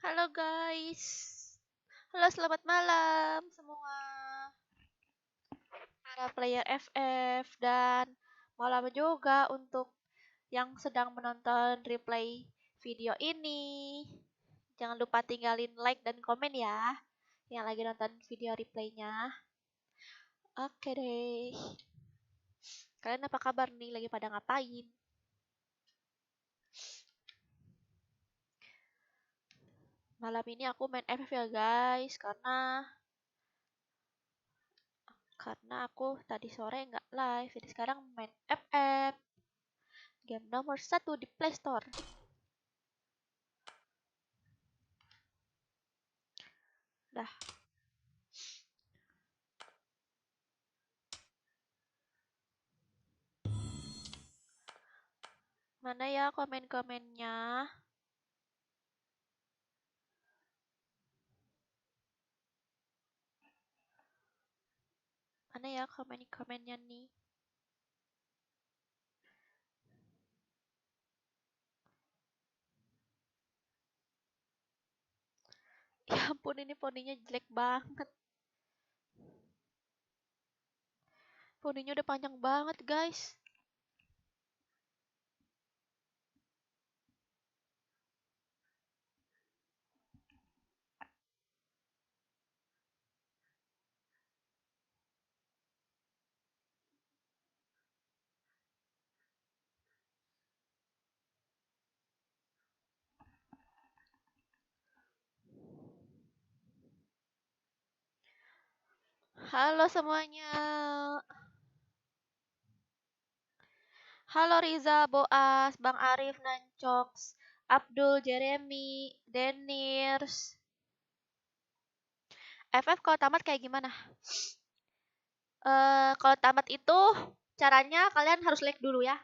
Halo guys. Halo, selamat malam semua para player FF dan malam juga untuk yang sedang menonton replay video ini. Jangan lupa tinggalin like dan komen ya yang lagi nonton video replaynya. Oke deh. Kalian apa kabar nih? Lagi pada ngapain? Malam ini aku main FF ya guys, karena aku tadi sore nggak live, jadi sekarang main FF. Game nomor 1 di Play Store. Dah. Mana ya komen-komennya? Mana ya komen-komennya nih? Ya ampun, ini poninya jelek banget. Poninya udah panjang banget, guys. Halo semuanya. Halo Riza, Boas, Bang Arif, Nancoks, Abdul, Jeremy, Denirs. FF kalau tamat kayak gimana? Kalau tamat itu caranya kalian harus like dulu ya.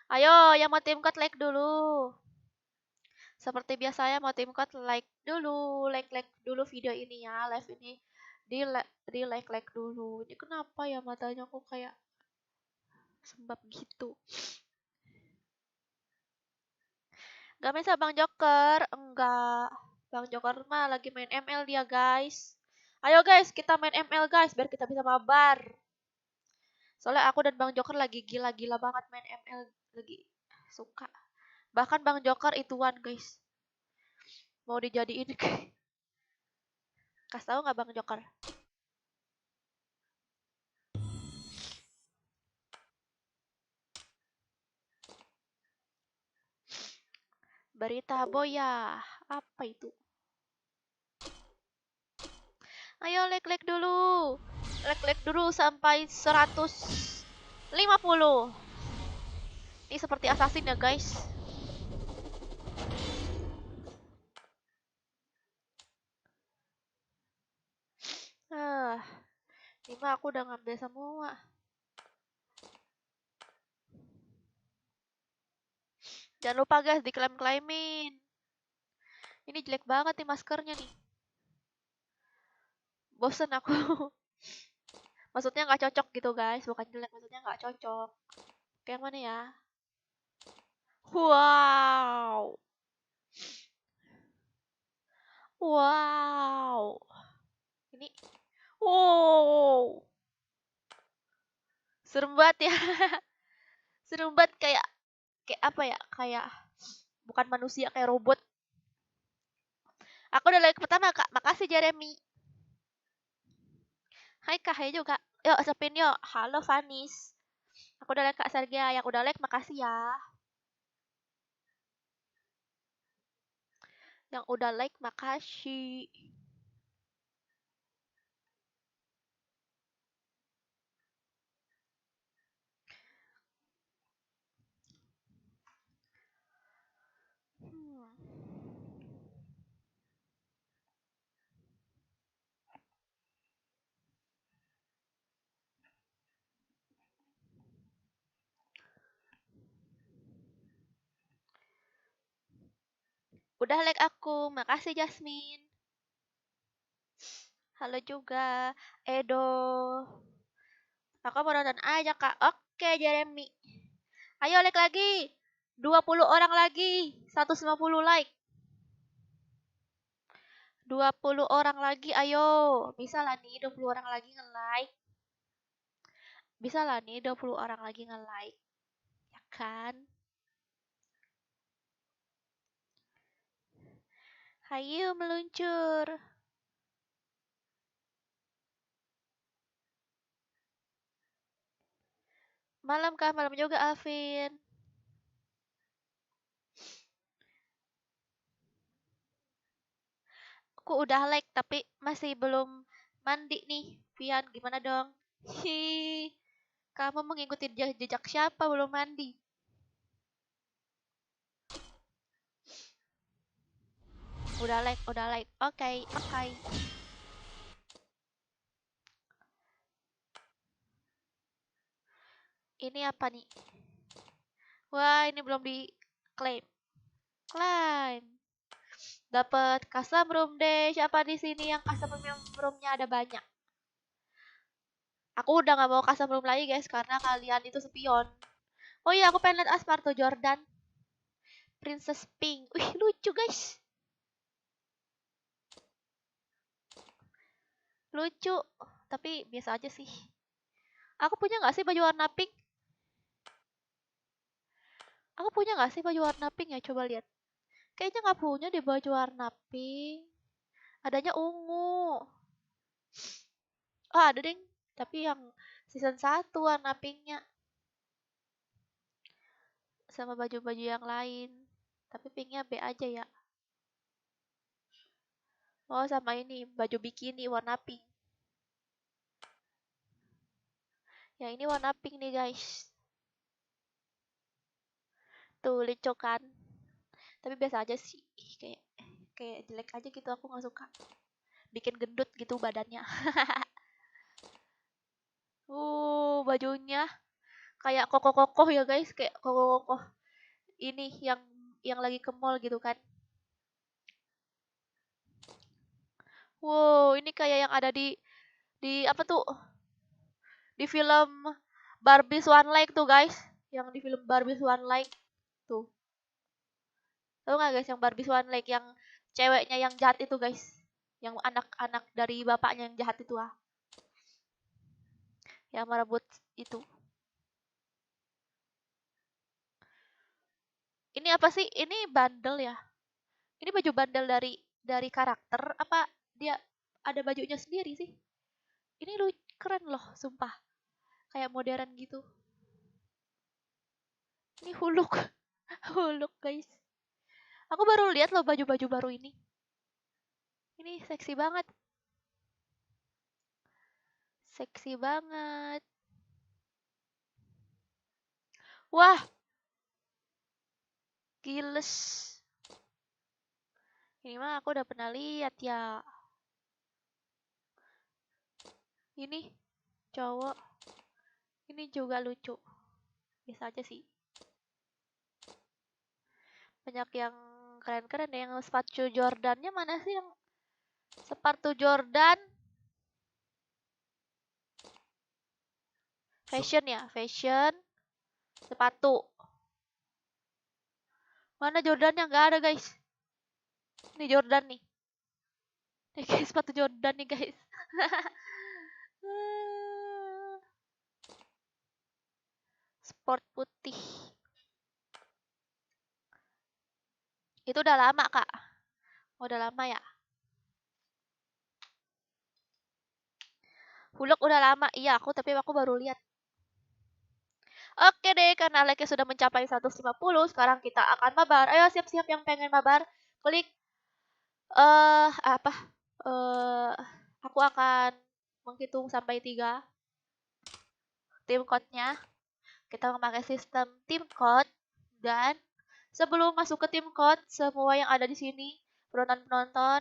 Ayo, yang mau tim code like dulu. Seperti biasanya mau tim code like dulu, like dulu video ini ya, live ini di like dulu. Ini kenapa ya matanya kok kayak sembab gitu? Gak bisa Bang Joker, enggak. Bang Joker mah lagi main ML dia guys. Ayo guys, kita main ML guys, biar kita bisa mabar. Soalnya aku dan Bang Joker lagi gila-gila banget main ML, lagi suka. Bahkan Bang Joker ituan guys. Mau dijadiin kasih tahu nggak Bang Joker? Berita boya. Apa itu? Ayo like dulu. Like dulu sampai 150. Ini seperti assassin ya guys. Ini mah aku udah ngambil semua. Jangan lupa guys diklaim-klaimin. Ini jelek banget nih maskernya nih. Bosen aku. Maksudnya nggak cocok gitu guys, bukan jelek, maksudnya nggak cocok. Kayak mana ya? Wow. Wow. Ini wow. Serem banget ya. Serem banget kayak kayak apa ya? Kayak bukan manusia, kayak robot. Aku udah like pertama, Kak. Makasih Jeremy. Hai Kak, hai juga. Yuk, sepin yuk. Halo Vanis. Aku udah like Kak Sergia. Yang udah like makasih ya. Yang udah like makasih. Udah like aku. Makasih Jasmine. Halo juga. Edo. Aku mau nonton aja Kak. Oke Jeremy. Ayo like lagi. 20 orang lagi. 150 like. 20 orang lagi, ayo. Bisa lah nih 20 orang lagi nge-like. Bisa lah nih 20 orang lagi nge-like. Ya kan? Hayu meluncur. Malam kah? Malam juga, Alvin. Aku udah like tapi masih belum mandi nih. Pian, gimana dong? Hi, kamu mengikuti jejak siapa belum mandi? Udah like, udah like. Oke, oke. Ini apa nih? Wah, ini belum di claim. Claim. Dapat custom room deh. Siapa di sini yang custom roomnya ada banyak? Aku udah nggak mau custom room lagi guys karena kalian itu spion. Oh iya, aku pengen lihat Asparto Jordan. Princess Pink. Wih, lucu guys. Lucu. Tapi biasa aja sih. Aku punya nggak sih baju warna pink? Aku punya nggak sih baju warna pink ya? Coba lihat. Kayaknya nggak punya deh baju warna pink. Adanya ungu. Oh, ada deh. Tapi yang season 1 warna pinknya. Sama baju-baju yang lain. Tapi pinknya B aja ya. Oh, sama ini. Baju bikini warna pink. Ya, ini warna pink nih guys. Tuh, lucu kan? Tapi biasa aja sih. Kayak jelek aja gitu. Aku nggak suka. Bikin gendut gitu badannya. Bajunya kayak kokoh-kokoh ya guys, kayak kokoh-kokoh ini yang lagi ke mall gitu kan. Wow, ini kayak yang ada di apa tuh? Di film Barbie One Like tuh guys. Yang di film Barbie One Like tuh. Tahu nggak guys yang Barbie One Like yang ceweknya yang jahat itu guys. Yang anak-anak dari bapaknya yang jahat itu ah. Yang merebut itu. Ini apa sih? Ini bandel ya? Ini baju bandel dari karakter apa dia ada bajunya sendiri sih? Ini lu keren loh, sumpah. Kayak modern gitu. Ini Huluk. Huluk, guys. Aku baru lihat loh baju-baju baru ini. Ini seksi banget. Seksi banget. Wah, giles. Ini mah aku udah pernah lihat ya. Ini cowok. Ini juga lucu. Biasa aja sih. Banyak yang keren-keren deh. Yang sepatu Jordannya mana sih yang sepatu Jordan? Fashion ya, fashion. Sepatu. Mana Jordannya? Nggak ada guys. Ini Jordan nih. Nih guys, sepatu Jordan nih guys. Sport putih. Itu udah lama, Kak. Udah lama ya? Huluk udah lama. Iya, tapi aku baru lihat. Oke deh, karena like sudah mencapai 150, sekarang kita akan mabar. Ayo siap-siap yang pengen mabar. Klik apa? Eh aku akan menghitung sampai 3. Tim code-nya. Kita memakai sistem tim code dan sebelum masuk ke tim code, semua yang ada di sini, penonton-penonton,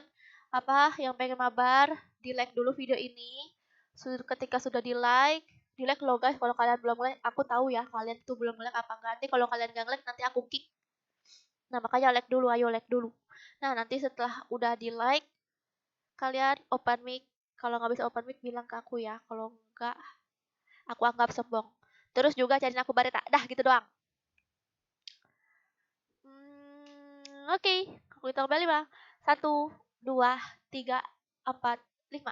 apa yang pengen mabar, di-like dulu video ini. Ketika sudah di-like loh guys. Kalau kalian belum like, aku tahu ya kalian tuh belum like apa enggak. Nanti kalau kalian gak like, nanti aku kick. Nah, makanya like dulu, ayo like dulu. Nah, nanti setelah udah di-like, kalian open mic. Kalau nggak bisa open mic, bilang ke aku ya. Kalau enggak, aku anggap sombong. Terus juga cariin aku bareta. Dah, gitu doang. Oke. Aku hitung kembali, Bang. 1, 2, 345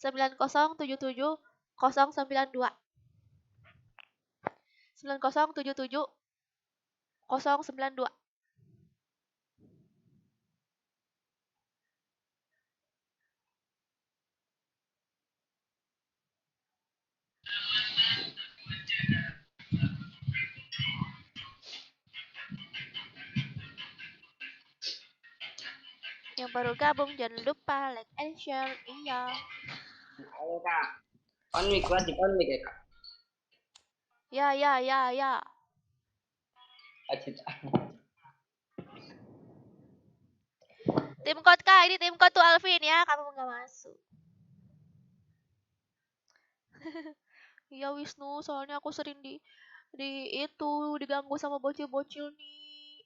9077 092 9077 092. Yang baru gabung jangan lupa like and share. Iya. Halo kak, on mic wajib on mic ya kak. Ya. Wajib. Tim code kak, ini tim code tuh Alvin ya, kamu nggak masuk. Iya Wisnu, soalnya aku sering di itu diganggu sama bocil-bocil nih.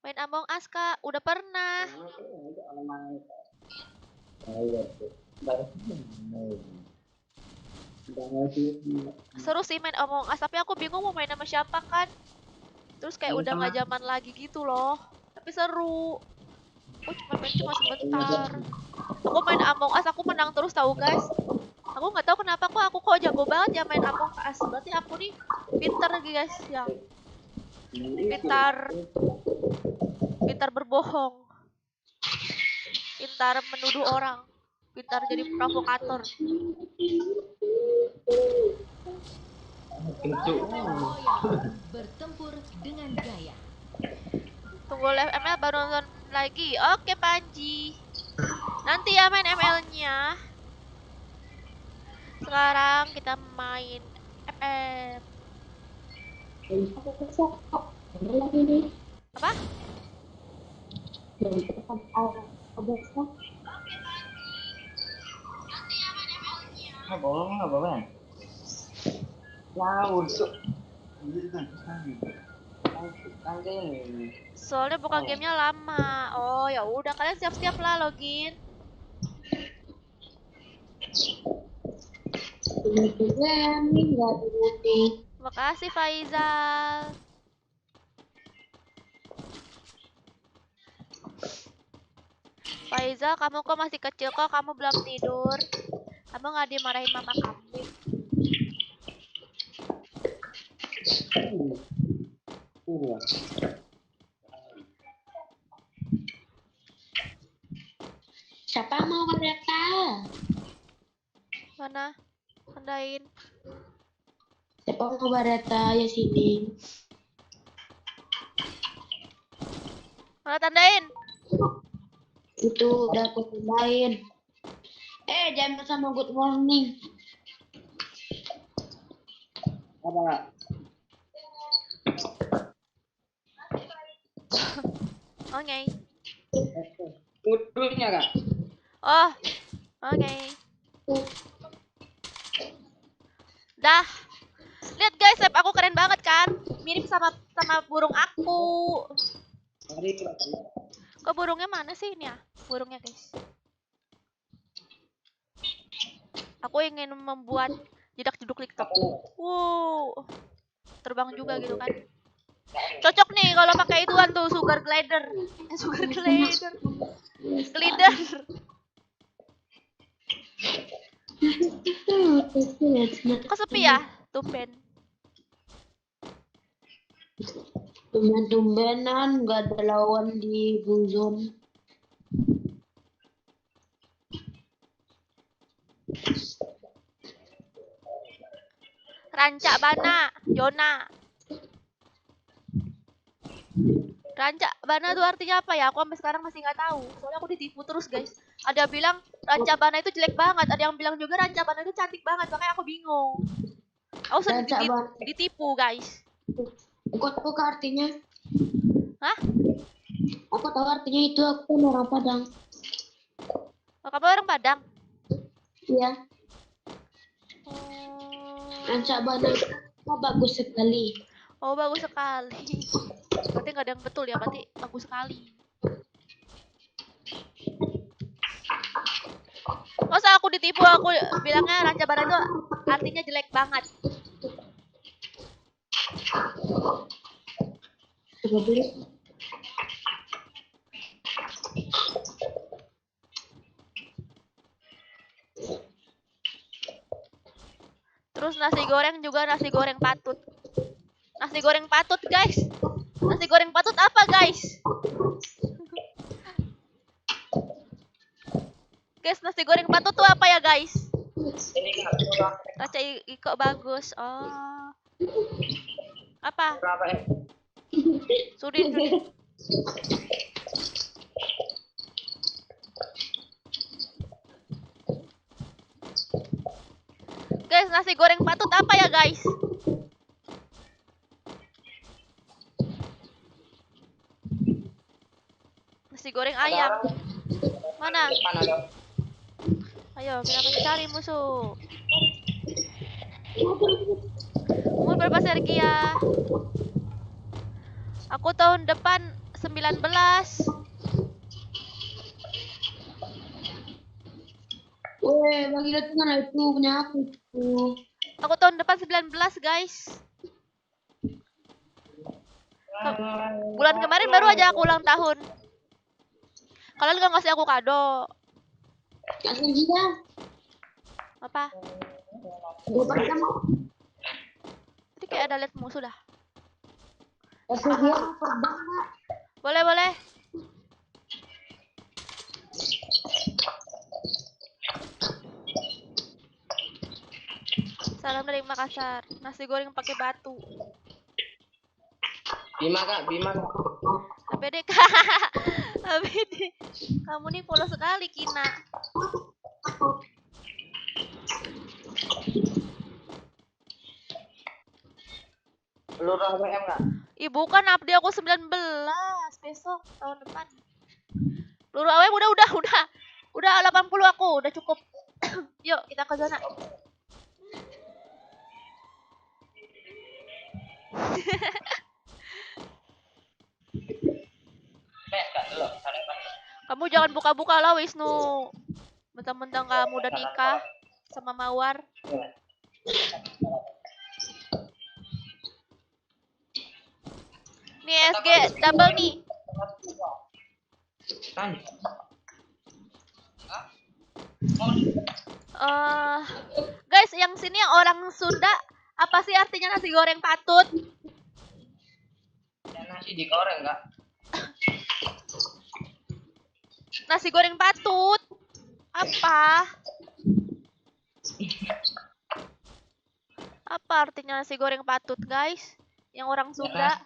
Main Among Us kak, udah pernah. Seru sih main Among Us, tapi aku bingung mau main sama siapa kan. Terus kayak udah nggak zaman lagi gitu loh. Tapi seru. Aku cuma sebentar. Aku main Among Us, aku menang terus tahu guys. Aku nggak tahu kenapa aku kok jago banget ya main Among Us. Berarti aku nih pintar guys ya. Pintar berbohong. Pintar menuduh orang. Pintar jadi provokator. Bertempur dengan gaya. Tunggu live ML baru nonton lagi. Oke Panji. Nanti ya main ML-nya. Sekarang kita main FM. Apa? Apa bang? Laut tuh. Soalnya buka gamenya lama. Oh ya udah kalian siap-siap lah login. Makasih Faizal. Faizal, kamu kok masih kecil kok, kamu belum tidur. Kamu nggak dimarahin mama kamu. Siapa mau kereta? Mana? Tandain. Siapa mau kereta ya sini? Mana tandain? Itu udah aku tambahin. Jangan sama good morning. Apa? Oke. Kudunya kak. Oh, oke. Dah. Lihat guys, lab aku keren banget kan? Mirip sama burung aku. Kok burungnya mana sih ini ya? Burungnya guys. Aku ingin membuat jedak jeduk TikTok. Wow. Terbang juga gitu kan. Cocok nih kalau pakai ituan tuh sugar glider. Sugar glider. Glider. Kok sepi ya? Tumben. Tumben-tumbenan gak ada lawan di Buzon. Rancak Bana, Yona. Rancak Bana itu artinya apa ya? Aku sampai sekarang masih nggak tahu. Soalnya aku ditipu terus guys. Ada bilang Rancak Bana itu jelek banget. Ada yang bilang juga Rancak Bana itu cantik banget. Makanya aku bingung. Aku sering ditipu guys. Aku tahu artinya. Hah? Aku tahu artinya itu, aku orang Padang. Oh, kamu orang Padang? Iya. Rancak Bana bagus sekali. Oh, bagus sekali. Berarti nggak ada yang betul ya, berarti bagus sekali. Masa aku ditipu, aku bilangnya Rancak Bana itu artinya jelek banget. Terus nasi goreng juga nasi goreng patut. Nasi goreng patut, guys. Nasi goreng patut apa, guys? Guys, nasi goreng patut tuh apa ya, guys? Ini Kak. Raca Iko bagus. Oh. Apa? Berapa ya? Sudin. Guys, nasi goreng patut apa ya, guys? Nasi goreng ayam. Mana? Depan ada. Ayo, kita mencari musuh. Umur berapa Sergia? Aku tahun depan 19. Weh, bagi lihat mana itu punya aku tuh. Aku tahun depan 19, guys. Bulan kemarin baru aja aku ulang tahun. Kalian gak ngasih aku kado. Kasih dia. Apa? Gue pertama. Tadi kayak ada lihat musuh dah. Kasih dia terbang Kak. Boleh, boleh. Salam dari Makassar. Nasi goreng pakai batu. Bima Kak, Bima. APD Kak. APD. Kamu nih polos sekali, Kina. Lurah WM Kak. Ih, bukan Abdi, aku 19 besok tahun depan. Lurus awem udah 80 aku, udah cukup. Yuk, kita ke zona. Kak, dulu. Kamu jangan buka-buka lah, Wisnu. Mentang-mentang kamu udah nikah sama Mawar. Nih SG double nih. Guys, yang sini yang orang Sunda, apa sih artinya nasi goreng patut? Ya, nasi digoreng Kak. Nasi goreng patut. Apa? Apa artinya nasi goreng patut, guys? Yang orang Sunda.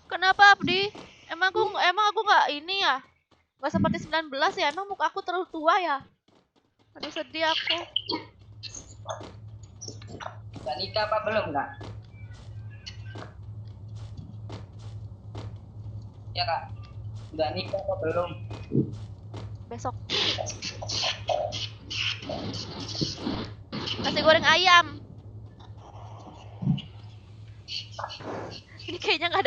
Kenapa, Abdi? Emang aku nggak ini ya? Nggak seperti 19 ya? Emang muka aku terlalu tua ya? Aduh, sedih aku. Udah nikah apa belum Kak? Ya Kak. Udah nikah apa belum? Besok. Nasi goreng ayam. Ini kayaknya nggak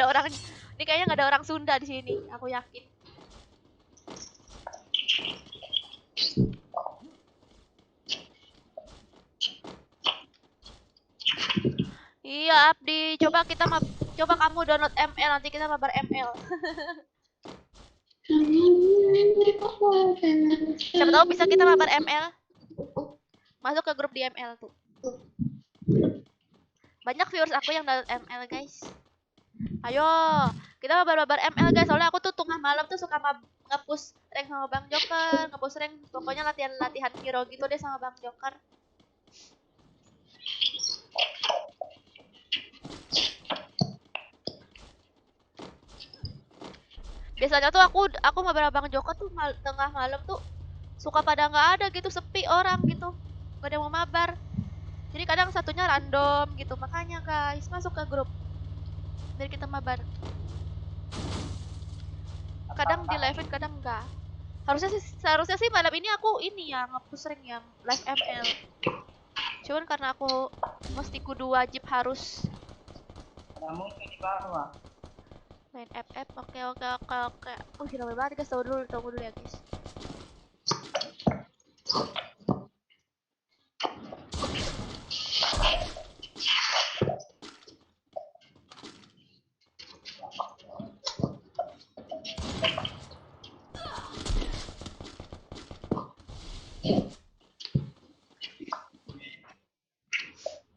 ada orang Sunda di sini. Aku yakin. Iya, Abdi. Coba kamu download ML, nanti kita mabar ML. Siapa tahu bisa kita mabar ML. Masuk ke grup di ML tuh. Banyak viewers aku yang download ML, guys. Ayo, kita mabar ML, guys. Soalnya aku tuh tengah malam tuh suka nge-push rank sama Bang Joker, nge-push rank, pokoknya latihan hero gitu deh sama Bang Joker. Biasanya tuh aku mabar Bang Joker tuh tengah malam tuh suka pada nggak ada gitu, sepi orang gitu, gak ada yang mau mabar. Jadi kadang satunya random gitu, makanya guys masuk ke grup biar kita mabar. Kadang di live-in, kadang enggak. Seharusnya sih malam ini aku ini ya nge-push rank yang live ML. Cuman karena aku mesti kudu wajib harus Kamu ini bawah. main FF. Oke. Ramai banget guys, tunggu dulu ya guys.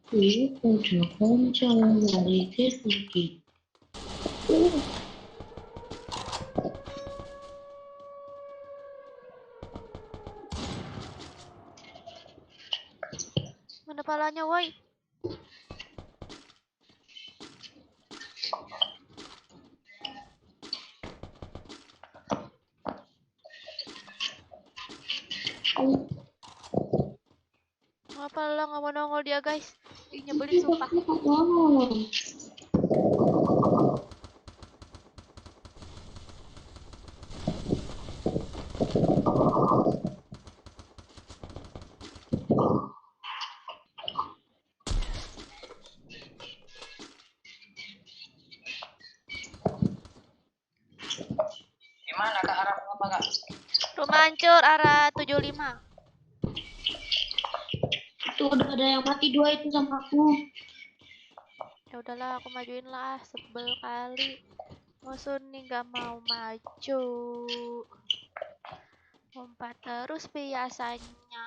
konco dari Facebook. Mana palanya, woi? Ngapa lah nggak mau nongol dia, guys? Ih, nyebelin sumpah. Gimana kak arah apa kak? Rumah hancur arah 75. Tuh udah ada yang mati 2 itu sama aku. Ya udahlah, aku majuin lah. Sebel kali. Musuh nih nggak mau maju. Lompat terus biasanya.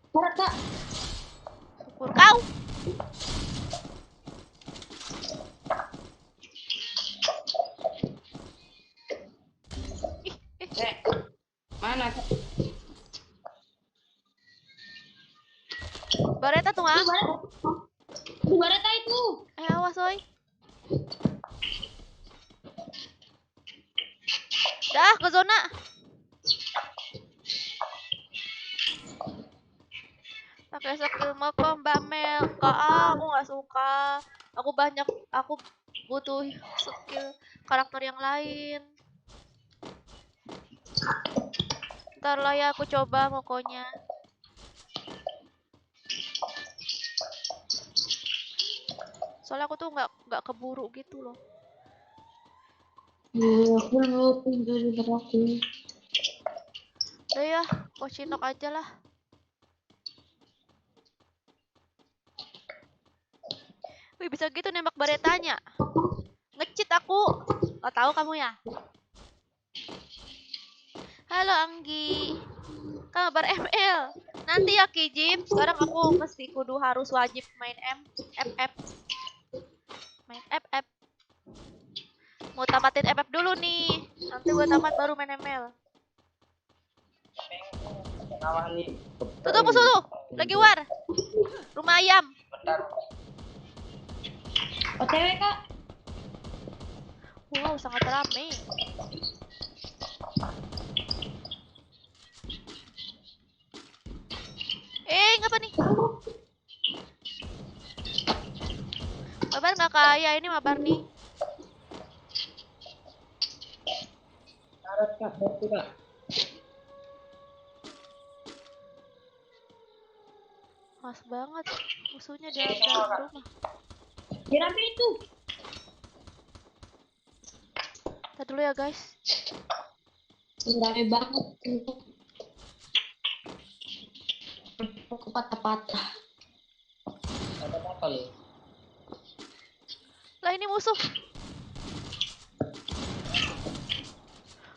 Berat kak. Syukur kau. Mana? Bareta tuh, ah. Itu Bareta itu. Awas, woy. Dah, ke zona. Pakai skill Mbak Mel. Kak, aku nggak suka. Aku butuh skill karakter yang lain. Ntar lah ya, aku coba mokonya. Soalnya aku tuh nggak keburu gitu loh. Aku mau pinjam aku. Udah ya, Pochinok aja lah. Wih, bisa gitu nembak baretanya. Nge-cheat aku. Gak tahu kamu ya? Halo Anggi. Kabar ML. Nanti ya Kijip. Sekarang aku mesti kudu harus wajib main FF. Main FF. Mau tamatin FF dulu nih. Nanti gua tamat baru main ML. Tuh musuh tuh. Lagi war. Rumah ayam. Bentar. OTW kak. Wow, sangat ramai. Ngapa nih? Mabar nggak kaya ini mabar nih. Harus kak, betul kak. Mas banget. Musuhnya di dalam rumah. Di rampe itu. Tadi dulu ya guys. Rame banget. Aku patah-patah. Ada apa lo? Lah ini musuh.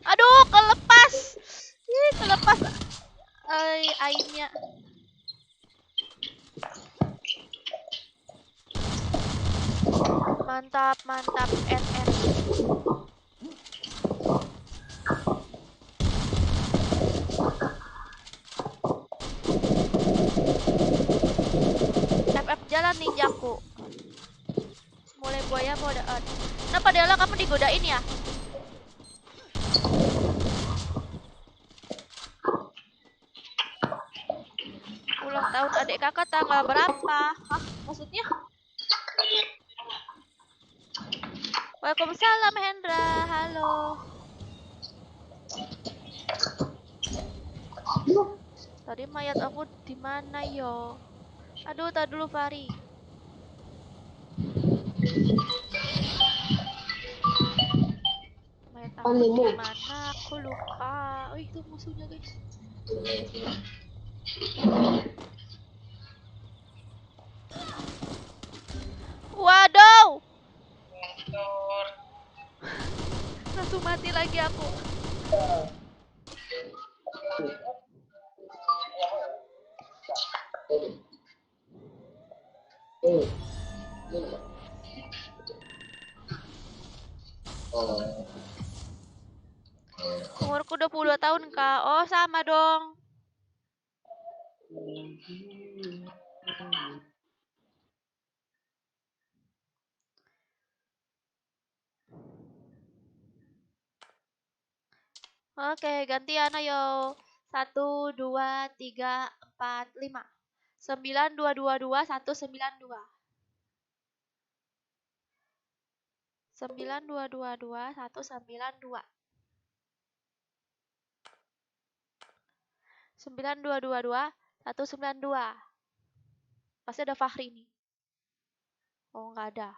Aduh, kelepas. Ih, kelepas. Aimnya. Mantap, mantap. NN. FF jalan ninjaku. Mulai buaya mode on. Kenapa Dela kamu digodain ya? Ulang tahun adik kakak tanggal berapa? Hah? Maksudnya? Waalaikumsalam Hendra. Halo. Tadi mayat aku di mana yo? Aduh, tadi dulu Fari. Mayat aku di mana? Aku lupa. Oh, itu musuhnya, guys. Waduh. Langsung mati lagi aku. Eh, oh, Umurku 22 tahun, Kak. Oh, sama dong. Oke, gantian ayo. 1, 2, 3, 4, 5. 9, 2, 2, 2, 1, 9, 2. 9, 2, 2, 2, 1, 9, 2. 9, 2, 2, 2, 1, 9, 2. Pasti ada Fahri nih. Oh, nggak ada.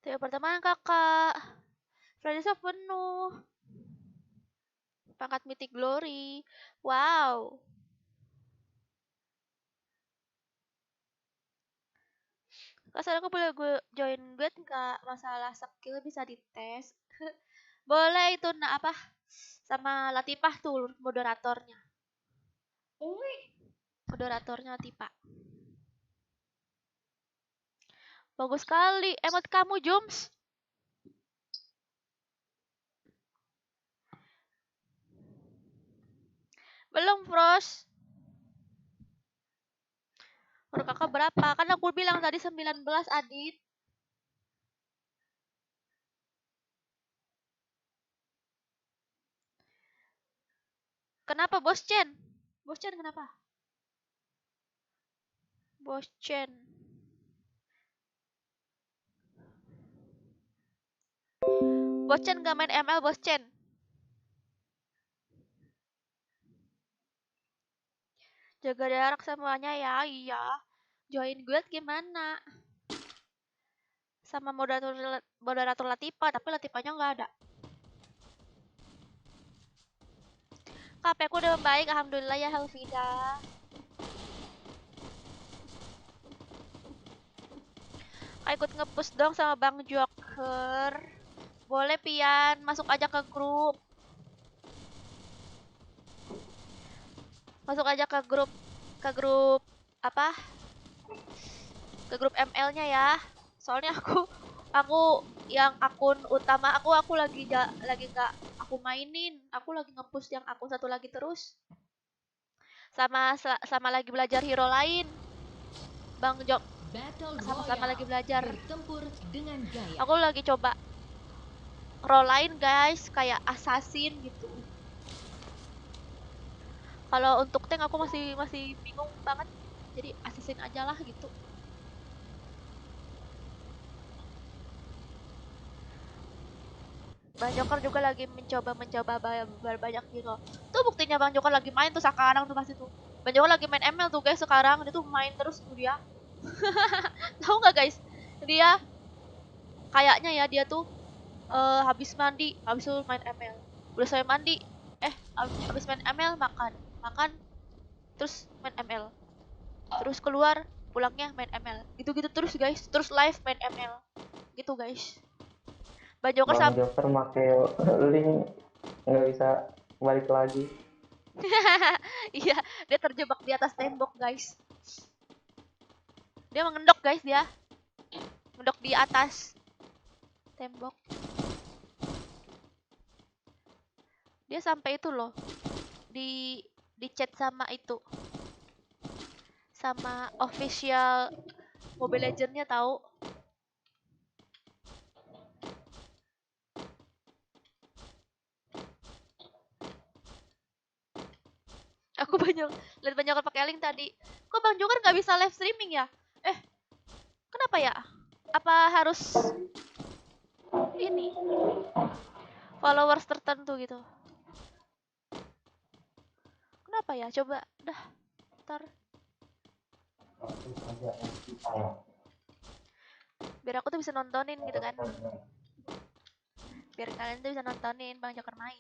Trio pertemanan kakak. Fredisa penuh. Pangkat Mythic Glory. Wow. Kak, sekarang aku boleh gue join guild nggak? Masalah skill bisa dites. Boleh itu nah apa? Sama Latifah tuh moderatornya. Moderatornya Latifah. Bagus sekali. Emot kamu, Jums. Belum, Frost. Menurut kakak berapa? Kan aku bilang tadi 19, Adit. Kenapa, Bos Chen? Bos Chen kenapa? Bos Chen. Bos Chen gak main ML, Bos Chen. Jaga jarak semuanya ya, iya. Join guild gimana? Sama moderator Latifa, tapi Latifanya nggak ada. KP aku udah membaik, alhamdulillah ya Helvida. Ikut nge-push dong sama Bang Joker. Boleh Pian, masuk aja ke grup. Masuk aja ke grup apa? Ke grup ML-nya ya. Soalnya aku yang akun utama aku lagi nggak aku mainin. Aku lagi nge-push yang akun satu lagi terus. Sama lagi belajar hero lain. Bang Jok sama-sama lagi belajar. Dengan gaya. Aku lagi coba role lain guys, kayak assassin gitu. Kalau untuk tank aku masih bingung banget. Jadi assassin aja lah gitu. Bang Joker juga lagi mencoba banyak hero. Tuh buktinya Bang Joker lagi main tuh sekarang tuh pasti tuh. Bang Joker lagi main ML tuh guys sekarang. Dia tuh main terus tuh dia. Tahu nggak guys? Dia kayaknya ya dia tuh habis mandi, habis itu main ML. Udah saya mandi, habis main ML makan, terus main ML. Terus keluar, pulangnya main ML. Gitu-gitu terus guys, terus live main ML. Gitu guys. Bang Joker Bang Joker pakai link nggak bisa balik lagi. Iya, dia terjebak di atas tembok guys. Dia mengendok guys dia. Mengendok di atas tembok. Dia sampai itu loh. Di chat sama itu. Sama official Mobile Legends-nya tahu. Aku lihat banyak orang pakai link tadi. Kok Bang Joker nggak bisa live streaming ya? Kenapa ya? Apa harus ini followers tertentu gitu? Kenapa ya? Coba dah, ntar biar aku tuh bisa nontonin gitu kan. Biar kalian tuh bisa nontonin Bang Joker main.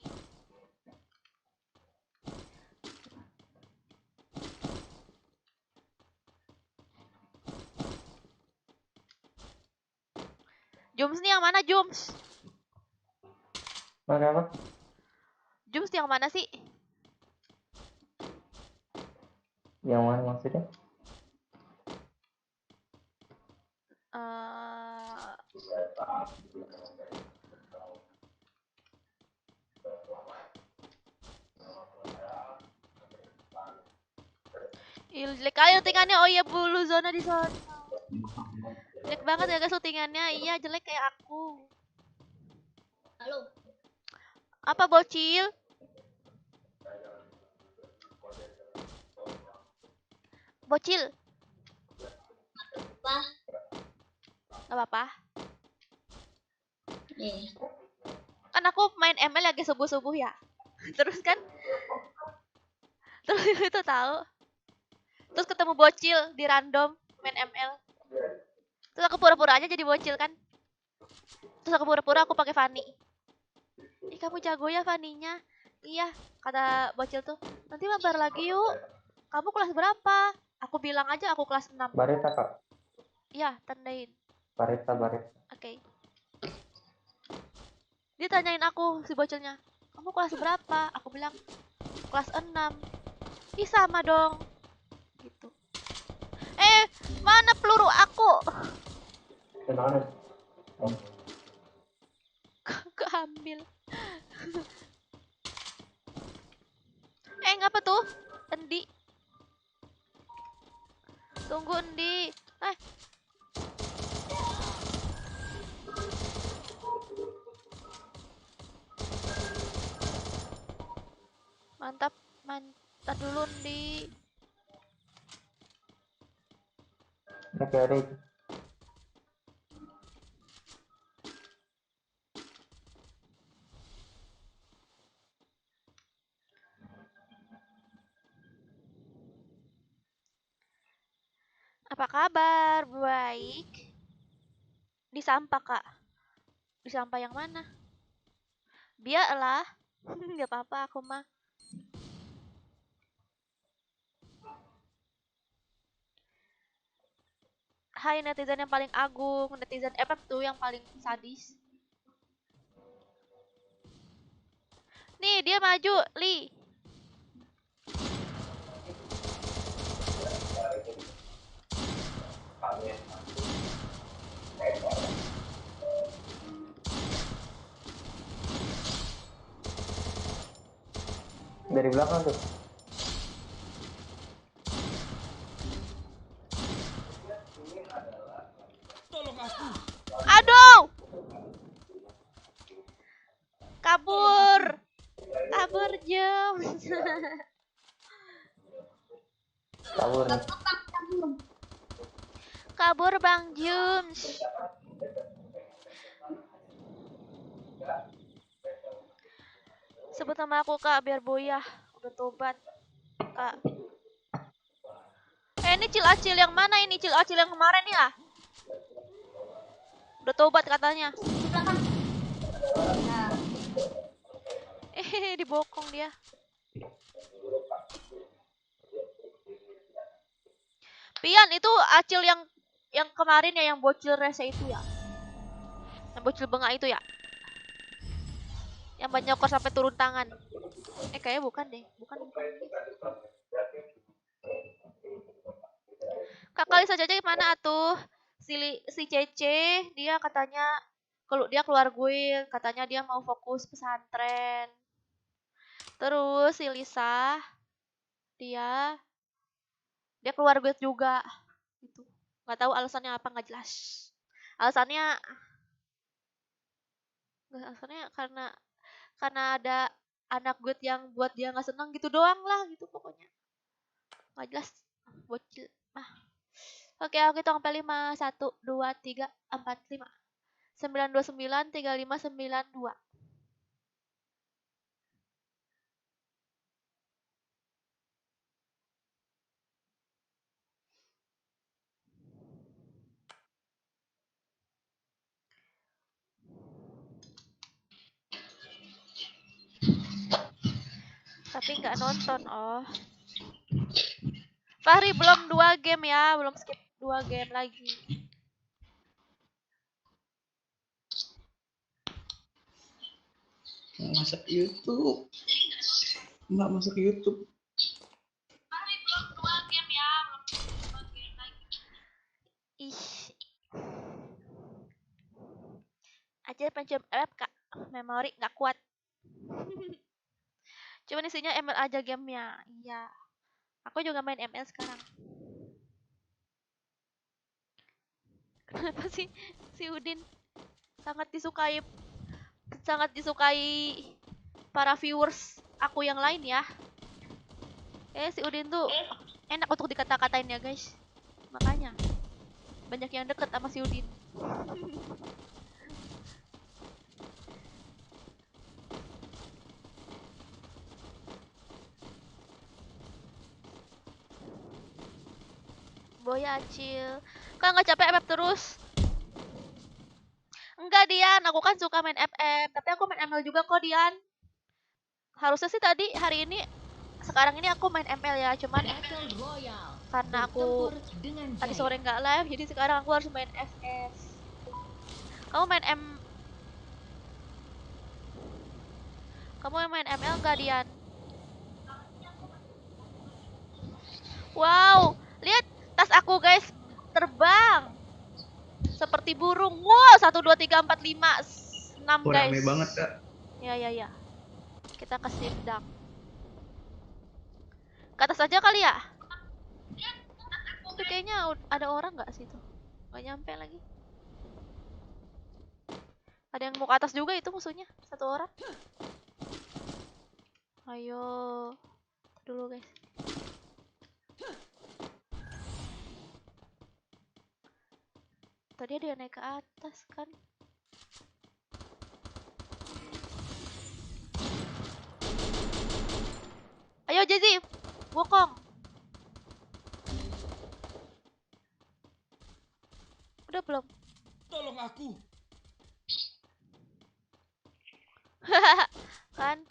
Jums nih yang mana Jums? Mana apa? Jums yang mana sih? Yang mana maksudnya? Jelek aja lootingannya. Oh iya, bulu zona di sana. Jelek banget ya guys lootingannya. Iya, jelek kayak aku. Halo. Apa bocil? Bocil. Apa? Gak apa-apa. Kan aku main ML lagi subuh-subuh ya. Terus kan terus itu tahu. Terus ketemu bocil di random main ML. Terus aku pura-pura aja jadi bocil kan. Terus aku pura-pura aku pakai Fanny. Ih, kamu jago ya Fanny-nya. Iya, kata bocil tuh. Nanti mabar lagi yuk. Kamu kelas berapa? Aku bilang aja aku kelas 6. Barita kak. Iya, tandain. Barita. Oke. Dia tanyain aku si bocilnya. Kamu kelas berapa? Aku bilang kelas 6. Ih, sama dong. Gitu. Mana peluru aku? Kenapa? Keambil. Ngapa tuh? Endi. Tunggu Endi. Mantap dulu Endi. Oke, ada itu. Apa kabar? Baik. Di sampah, Kak. Di sampah yang mana? Biarlah. Gak apa-apa aku mah. Hai netizen yang paling agung, netizen FF tuh yang paling sadis. Nih, dia maju, Li. Dari belakang tuh. Aduh! Kabur! Kabur, Jum. Kabur nih. Kabur, Bang Jums. Sebut nama aku, Kak, biar boyah. Udah tobat, Kak. Ini Cil-Acil yang mana ini? Cil-Acil yang kemarin ya? Udah tobat katanya. Dibokong dia. Pian, itu Acil yang kemarin ya, yang bocil rese itu ya? Yang bocil bengak itu ya? Yang banyak nyokor sampai turun tangan. Kayaknya bukan deh. Bukan. Kakak Lisa Caca gimana atuh? Si Cece, dia katanya kalau dia keluar guild, katanya dia mau fokus pesantren. Terus si Lisa, dia keluar guild juga. Gitu. Nggak tahu alasannya apa, nggak jelas. Alasannya karena ada anak guild yang buat dia nggak senang gitu doang lah gitu pokoknya. Nggak jelas. Bocil. Oke, aku hitung sampai 5. 1, 2, 3, 4, 5. 929, 3592. Tapi nggak nonton, oh. Fahri belum 2 game ya, belum skip 2 game lagi. Masuk YouTube. Mbak masuk YouTube. Ih. Aja pencet app kak. Memori nggak kuat. Cuman isinya ML aja gamenya. Iya. Aku juga main ML sekarang. Kenapa sih si Udin sangat disukai para viewers aku yang lain ya. Si Udin tuh enak untuk dikata-katain ya guys. Makanya banyak yang deket sama si Udin. Boya acil. Kak nggak capek FF terus? Enggak Dian, aku kan suka main FF, tapi aku main ML juga kok Dian. Harusnya sih tadi hari ini sekarang ini aku main ML ya, cuman Battle Royale. karena aku Bertempur dengan tadi gaya. sore nggak live, jadi sekarang aku harus main FF. Kamu main Kamu main ML nggak Dian? Wow, lihat tas aku guys, terbang seperti burung. Wow, 1 2 3 4 5 6 Oh, guys. rame banget kak. Ya. Kita ke sindang. Ke atas aja kali ya? Tapi kayaknya ada orang nggak sih tuh? Nggak nyampe lagi. Ada yang mau ke atas juga itu musuhnya, satu orang. Ayo, dulu guys. Tadi ada yang naik ke atas kan? Ayo Jezi, bokong. Udah belum? Tolong aku. Kan?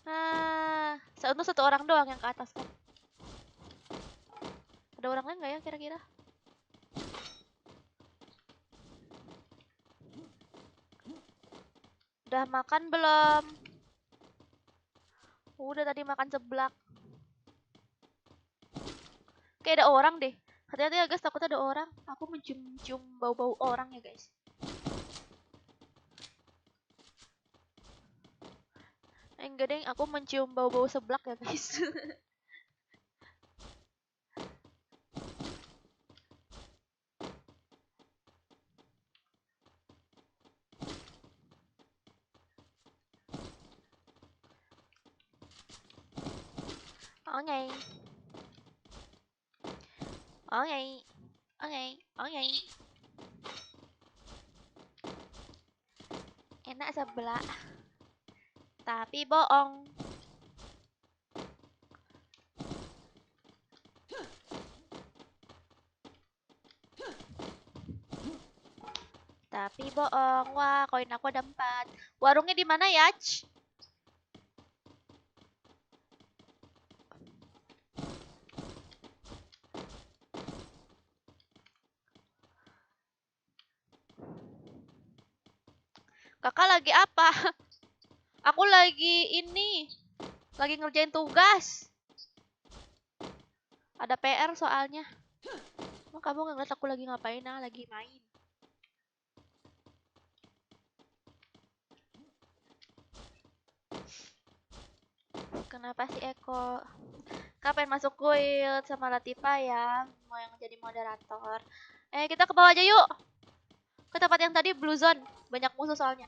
Nah, untuk satu orang doang yang ke atas kan? Ada orang lain nggak ya kira-kira? Udah makan belum? Udah tadi makan seblak. Kayak ada orang deh. Hati-hati ya guys, takut ada orang. Aku mencium-cium bau-bau orang ya guys. Enggak deh, aku mencium bau-bau seblak ya guys. Oke. Oke. Enak sebelah. Tapi bohong. Tapi bohong. Wah, koin aku ada 4. Warungnya di mana ya? Kakak lagi apa? Aku lagi lagi ngerjain tugas. Ada PR soalnya. Emang kamu nggak ngeliat aku lagi ngapain? Lagi main. Kenapa sih Eko? Kapan masuk guild sama Latifa ya? Mau yang jadi moderator. Kita ke bawah aja yuk. Ke tempat yang tadi Blue Zone. Banyak musuh soalnya.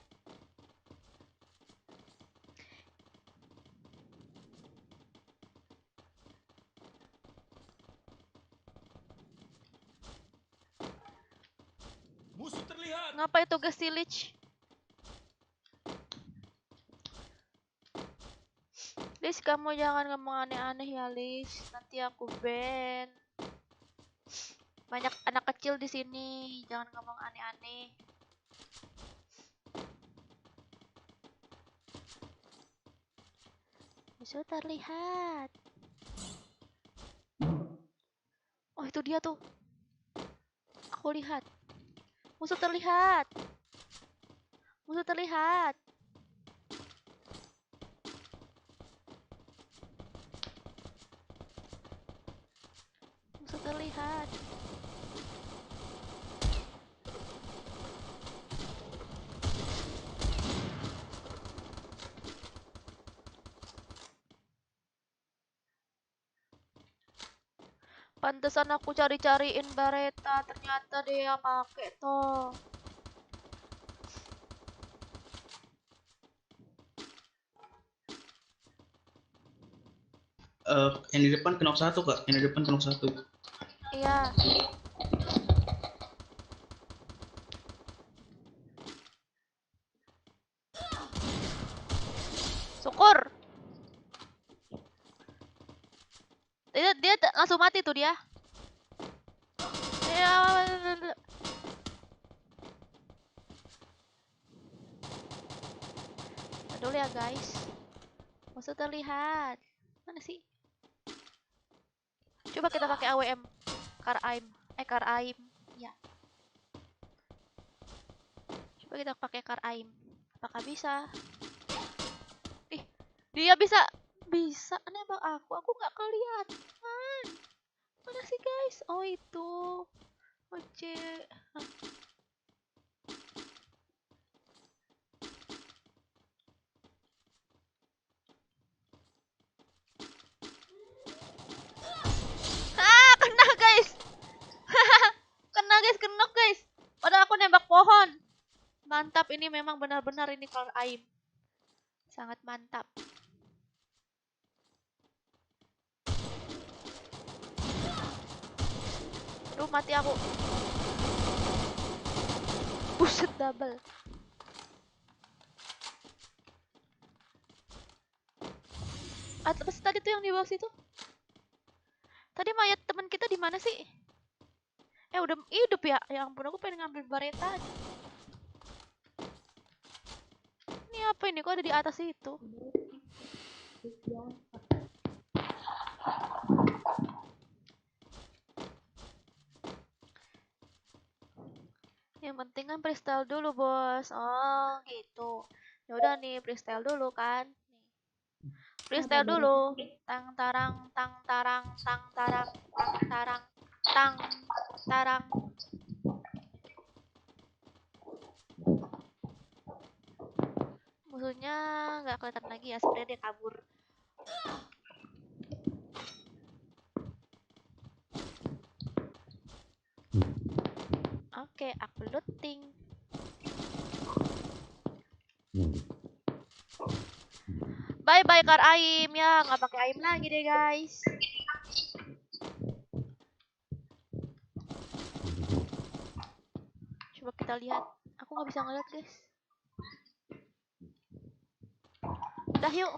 Musuh terlihat. Ngapain tugas si Lich? Lich, kamu jangan ngomong aneh-aneh ya, Lich. Nanti aku ban. Banyak anak kecil di sini, jangan ngomong aneh-aneh. Musuh terlihat. Oh, itu dia tuh. Aku lihat. Musuh terlihat. Musuh terlihat. terlihat. Pantesan aku cari-cariin Bareta, ternyata dia pakai toh. Yang di depan knock 1 kak, yang di depan knock 1. Iya. Syukur. Dia langsung mati tuh dia. Ya. Dulu ya guys. Maksud terlihat. Mana sih? Coba kita pakai AWM. Kar-Aim. Ya. Coba kita pakai Kar-Aim. Apakah bisa? Ih, dia bisa nembak aku. Aku nggak kelihatan. Mana sih guys? Oh itu. Oce. Kena guys. Kena guys. Padahal aku nembak pohon. Mantap, ini memang benar-benar ini kalau aim. Sangat mantap. Aduh, mati aku. Buset, double. Apa sih tadi tuh yang di bawah situ? Tadi mayat teman kita di mana sih? Udah hidup ya? Ya ampun, aku pengen ngambil Bareta aja. Ini apa ini? Kok ada di atas itu? Yang penting kan freestyle dulu, bos. Oh, gitu. Ya udah nih, freestyle dulu kan. Nih. Freestyle dulu. Tang tarang, tang tarang, tang tarang, tang tarang, tang tarang. Musuhnya nggak kelihatan lagi ya, sebenarnya dia kabur. Oke, aku looting. Bye bye Kar Aim ya, nggak pakai Aim lagi deh guys. Coba kita lihat. Aku nggak bisa ngeliat guys. Udah yuk.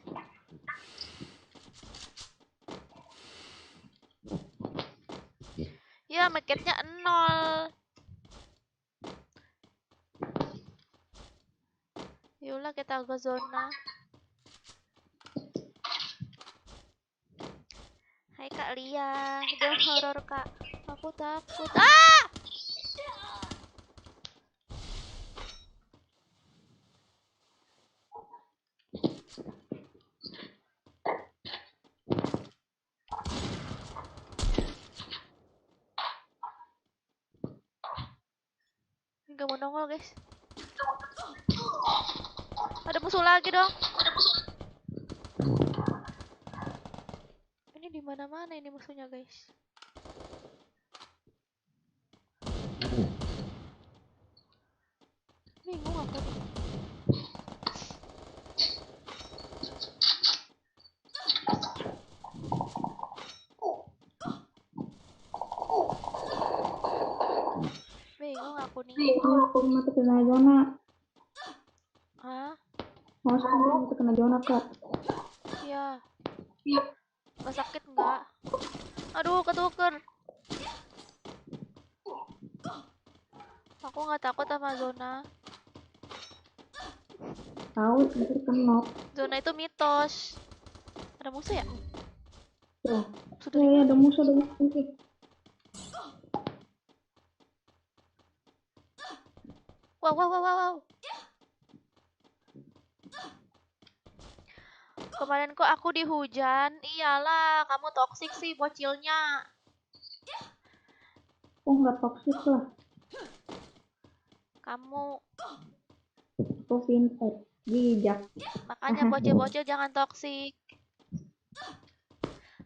Ya, marketnya 0. Yaudah kita ke zona. Hai Kak Lia, game horor Kak. Aku takut. Ah! Gak mau nongol guys. Ada musuh lagi dong. Ini di mana-mana ini musuhnya guys. Bingung aku. Bingung aku nih. Aku mati kena zona. Hah? Mau mati kena zona kak. Iya. Gak sakit nggak? Aduh, ketuker. Aku nggak takut sama zona. Tahu nanti kena. Zona itu mitos. Ada musuh ya? Tuh. Sudah. Ya ada musuh. Wow. Kemarin kok aku dihujan? Iyalah, kamu toksik sih bocilnya. Aku nggak toxic lah. Kamu Aku vintage. Bijak. makanya bocil-bocil jangan toksik.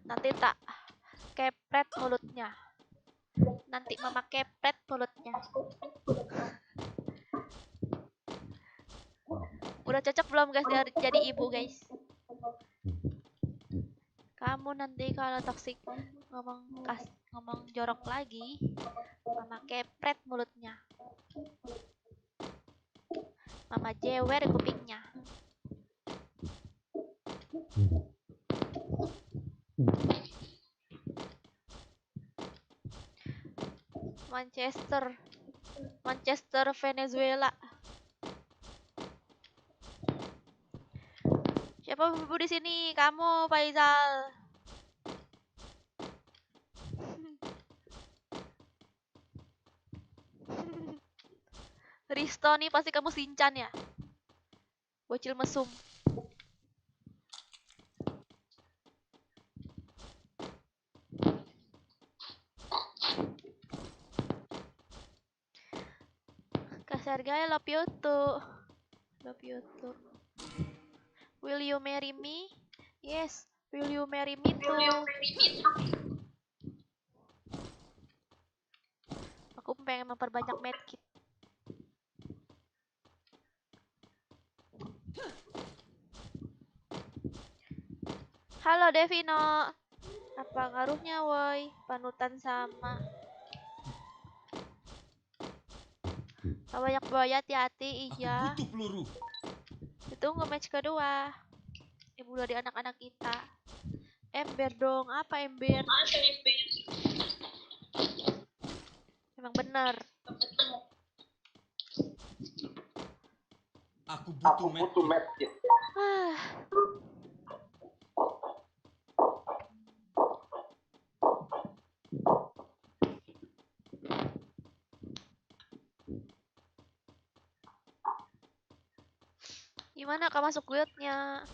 Nanti tak kepret mulutnya. Nanti mama kepret mulutnya. Udah cocok belum guys jadi ibu guys? Kamu nanti kalau toksik ngomong jorok lagi, mama kepret mulutnya. Mama jewer kupingnya. Manchester Venezuela. Siapa ibu di sini? Kamu Faizal. Risto nih pasti kamu Sinchan ya? Bocil mesum. Sergei, love you too. Love you too. Will you marry me? Yes. Will you marry me too? Aku pengen memperbanyak medkit. Halo Devino. Apa ngaruhnya woi? Panutan sama. Banyak boy hati-hati iya. Aku butuh peluru. Ditunggu match kedua. Ibu dari anak-anak kita. Ember dong, apa ember? Emang bener. Aku butuh medkit. Ah. Gimana kak masuk guildnya?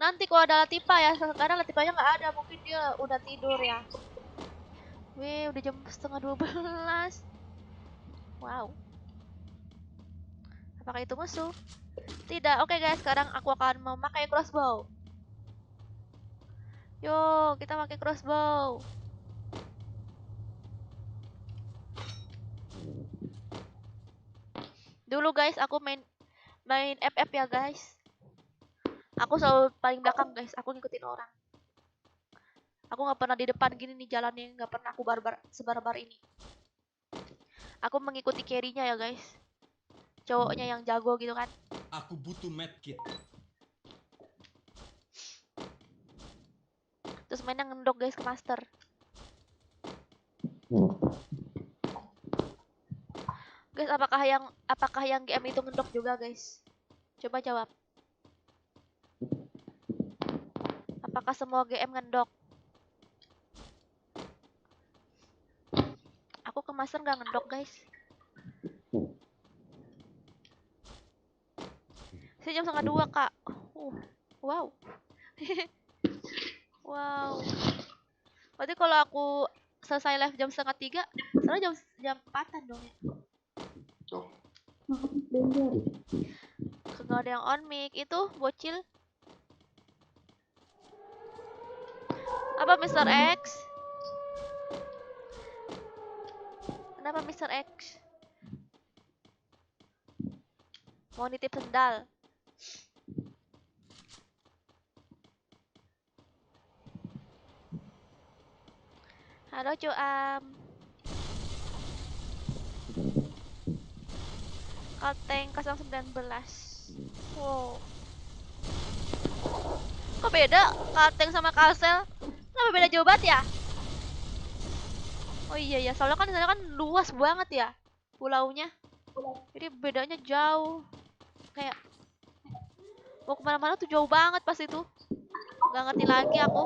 Nanti kalau ada Latifa ya, sekarang Latifanya nggak ada, mungkin dia udah tidur ya. Wih, udah jam 11:30. Wow. Apakah itu musuh? Tidak. Oke guys, sekarang aku akan memakai crossbow. Yo, kita pakai crossbow. Dulu guys, aku main FF ya guys. Aku selalu paling belakang guys, aku ngikutin orang. Aku nggak pernah di depan gini nih jalannya, nggak pernah aku sebarbar ini. Aku mengikuti carry-nya ya guys. Cowoknya yang jago gitu kan. Aku butuh medkit. Terus mainnya ngendok guys ke master. Guys, apakah yang GM itu ngendok juga guys? Coba jawab. Apakah semua GM ngendok? Aku ke master nggak ngendok guys. Saya jam 1:30 kak. Wow. Wow. Berarti kalau aku selesai live jam 2:30, sekarang jam 4-an dong ya. Nggak ada yang on mic itu bocil. Apa Mr. X? Kenapa Mr. X? Mau nitip sendal. Halo Cuam. Kalteng 019. Wow. Kok beda Kalteng sama Kalsel? Kenapa beda jauh banget ya? Oh iya ya, soalnya kan di sana kan luas banget ya pulaunya. Jadi bedanya jauh. Kayak mau kemana-mana tuh jauh banget pas itu. Gak ngerti lagi aku.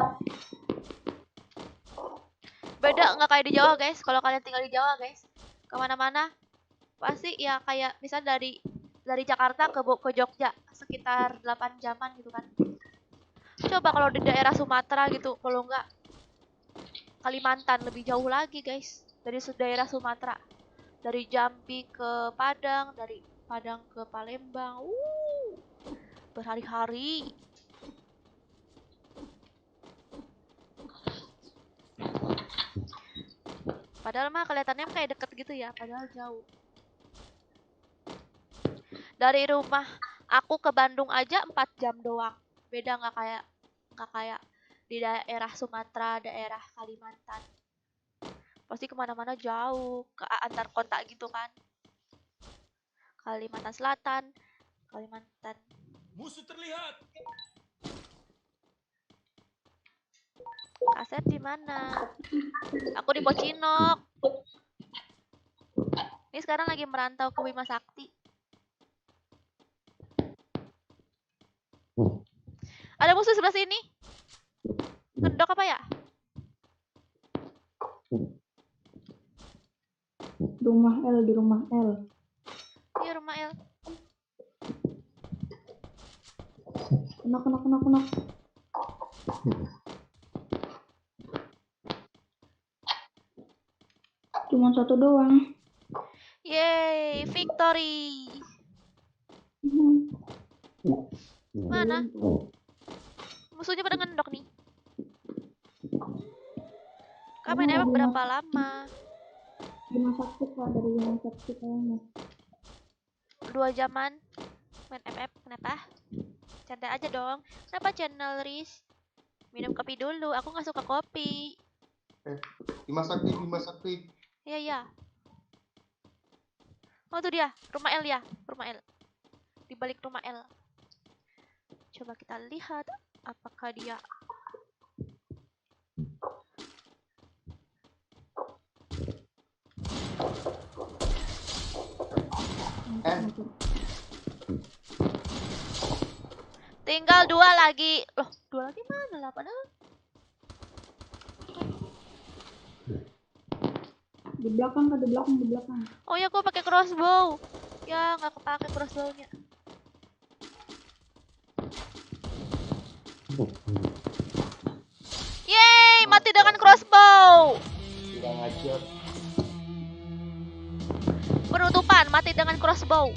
Beda nggak kayak di Jawa guys. Kalau kalian tinggal di Jawa guys, kemana-mana pasti ya kayak misalnya dari Jakarta ke Jogja sekitar 8 jaman gitu kan. Coba kalau di daerah Sumatera gitu, kalau nggak Kalimantan lebih jauh lagi guys. dari daerah Sumatera. Dari Jambi ke Padang, dari Padang ke Palembang. Berhari-hari. Padahal mah kelihatannya kayak deket gitu ya, padahal jauh. Dari rumah aku ke Bandung aja 4 jam doang. Beda nggak kayak di daerah Sumatera, daerah Kalimantan. Pasti kemana-mana jauh, ke antar kota gitu kan. Kalimantan Selatan, Kalimantan. Musuh terlihat. Kaset di mana? Aku di Pocinok. Ini sekarang lagi merantau ke Bima Sakti. Ada musuh sebelah sini. Ngendok apa ya? Rumah L di rumah L. Iya rumah El. Kena. Cuma satu doang. Yeay, victory. Mana? Musuhnya pada ngendok nih. Kak main MF berapa lama? 5 sakti Kak, dari 5 sakti kayaknya. 2 jaman main MF. Kenapa? Canda aja dong. Kenapa channel Riz? Minum kopi dulu. Aku nggak suka kopi. Bima Sakti. Iya. Oh tuh dia, rumah L ya, rumah L. Di balik rumah L. Coba kita lihat apakah dia. Tinggal 2 lagi. Loh, 2 lagi mana lah padahal? Di belakang Kak, di belakang. Oh ya, gua pakai crossbow. Ya, nggak kepake crossbow-nya. Yeay, mati dengan crossbow. Tidak ngajar. Penutupan, mati dengan crossbow.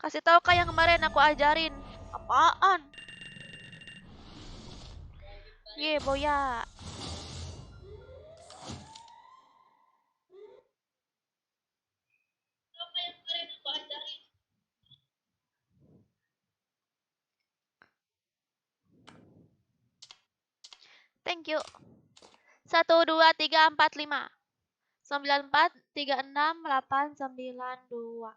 Kasih tahu kayak yang kemarin aku ajarin. Apaan? Ye, boya. Thank you. 1 2 3 4 5 9 4 3 6 8 9 2.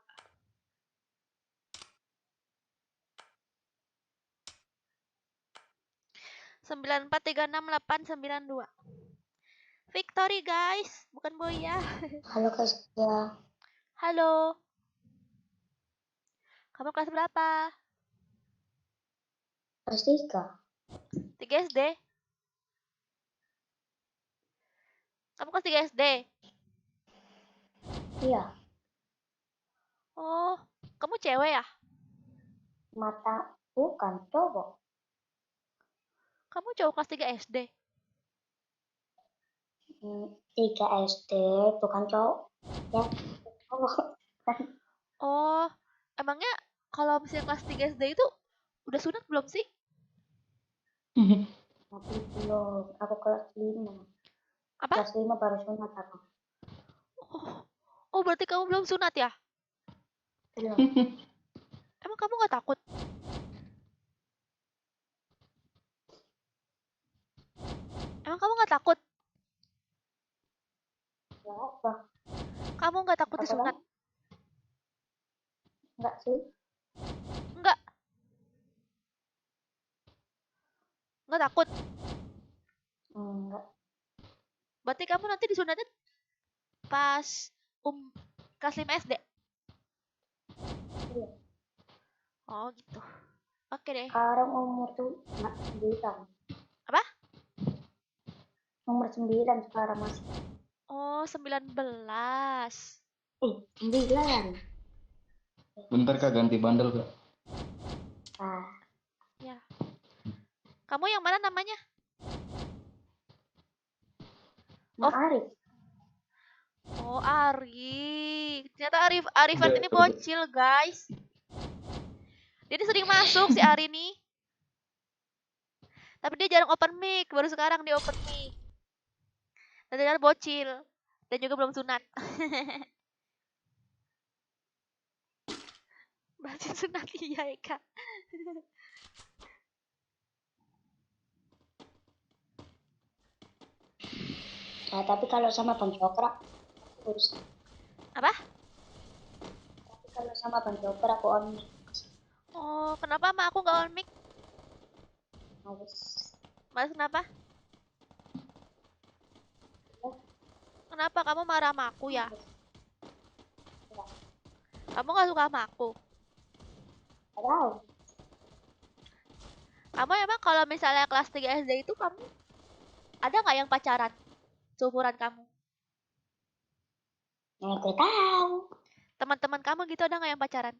Sembilan empat tiga enam delapan sembilan dua. Victory guys, bukan boya. Halo Kak Zia. Halo. Kamu kelas berapa? Kelas 3. 3 SD. Kamu kelas 3 SD. Iya. Oh, kamu cewek ya? Mata bukan cowok. Kamu cowok kelas 3 SD. 3 SD bukan cowok. Ya, cowok. Oh, emangnya kalau misalnya kelas 3 SD itu udah sunat belum sih? Tapi belum. Aku kelas 5. Apa? Kelas 5 baru sunat aku. Oh, berarti kamu belum sunat ya? Belum. Emang kamu nggak takut? Emang kamu nggak takut? Ya apa? Kamu nggak takut Apa disunat? Enggak sih. Nggak. Nggak takut. Enggak. Berarti kamu nanti disunatnya pas kelas 5 SD? Iya. Oh gitu. Oke deh. Sekarang umur tuh 9. Apa? Umur 9 sekarang masih. Oh, 19. 9. Bentar kak, ganti bundle kak. Ah, Ya. Kamu yang mana namanya? Mak Arif. Oh, Ari. Ternyata Arifan ini bocil, guys. Dia ini sering masuk si Ari nih. Tapi dia jarang open mic, baru sekarang dia open mic. Dan ternyata bocil. Dan juga belum sunat. Bocil sunat iya, Eka. Nah, tapi kalau sama Bang Joker aku urus. Apa? Tapi kalau sama Bang Joker aku on mic. Oh, kenapa sama aku nggak on mic? Males. Mas, kenapa? Kenapa kamu marah sama aku ya? Kamu nggak suka sama aku? Gak tahu. Kamu emang kalau misalnya kelas 3 SD itu kamu ada nggak yang pacaran? Seumuran kamu? Aku tahu. Teman-teman kamu gitu ada nggak yang pacaran?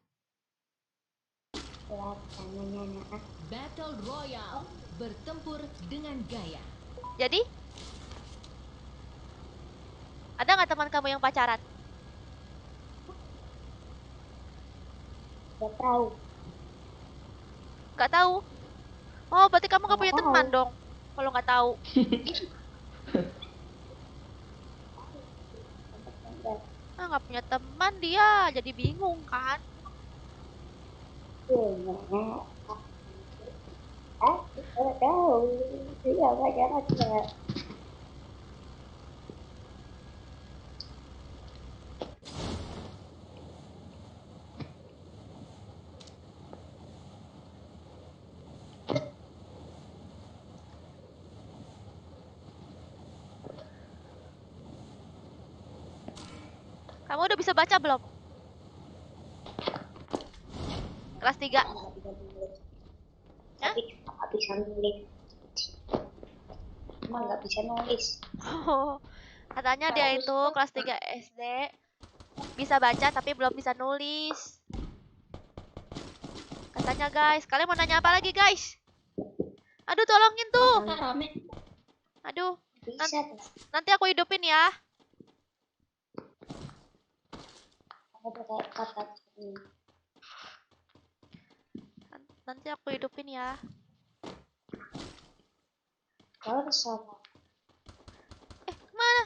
Ya, tangannya nah. Battle Royale. Bertempur dengan gaya. Jadi? Ada nggak teman kamu yang pacaran? Gak tahu. Nggak tahu. Oh, berarti kamu nggak Nggak punya tahu. teman dong. Kalau nggak tahu. Ah, nggak punya teman dia, jadi bingung kan? Gak tahu. Iya, pacar aja. Kamu udah bisa baca belum? Kelas 3. Nggak bisa nulis. Tapi nggak bisa nulis. Emang nggak bisa nulis. Katanya dia itu kelas 3 SD bisa baca tapi belum bisa nulis. Katanya guys, kalian mau nanya apa lagi guys? Aduh tolongin tuh. Rame. Aduh, Bisa tuh. nanti aku hidupin ya. Aku tuh kayak kata ini. Nanti aku hidupin ya. Kalau sama. Mana?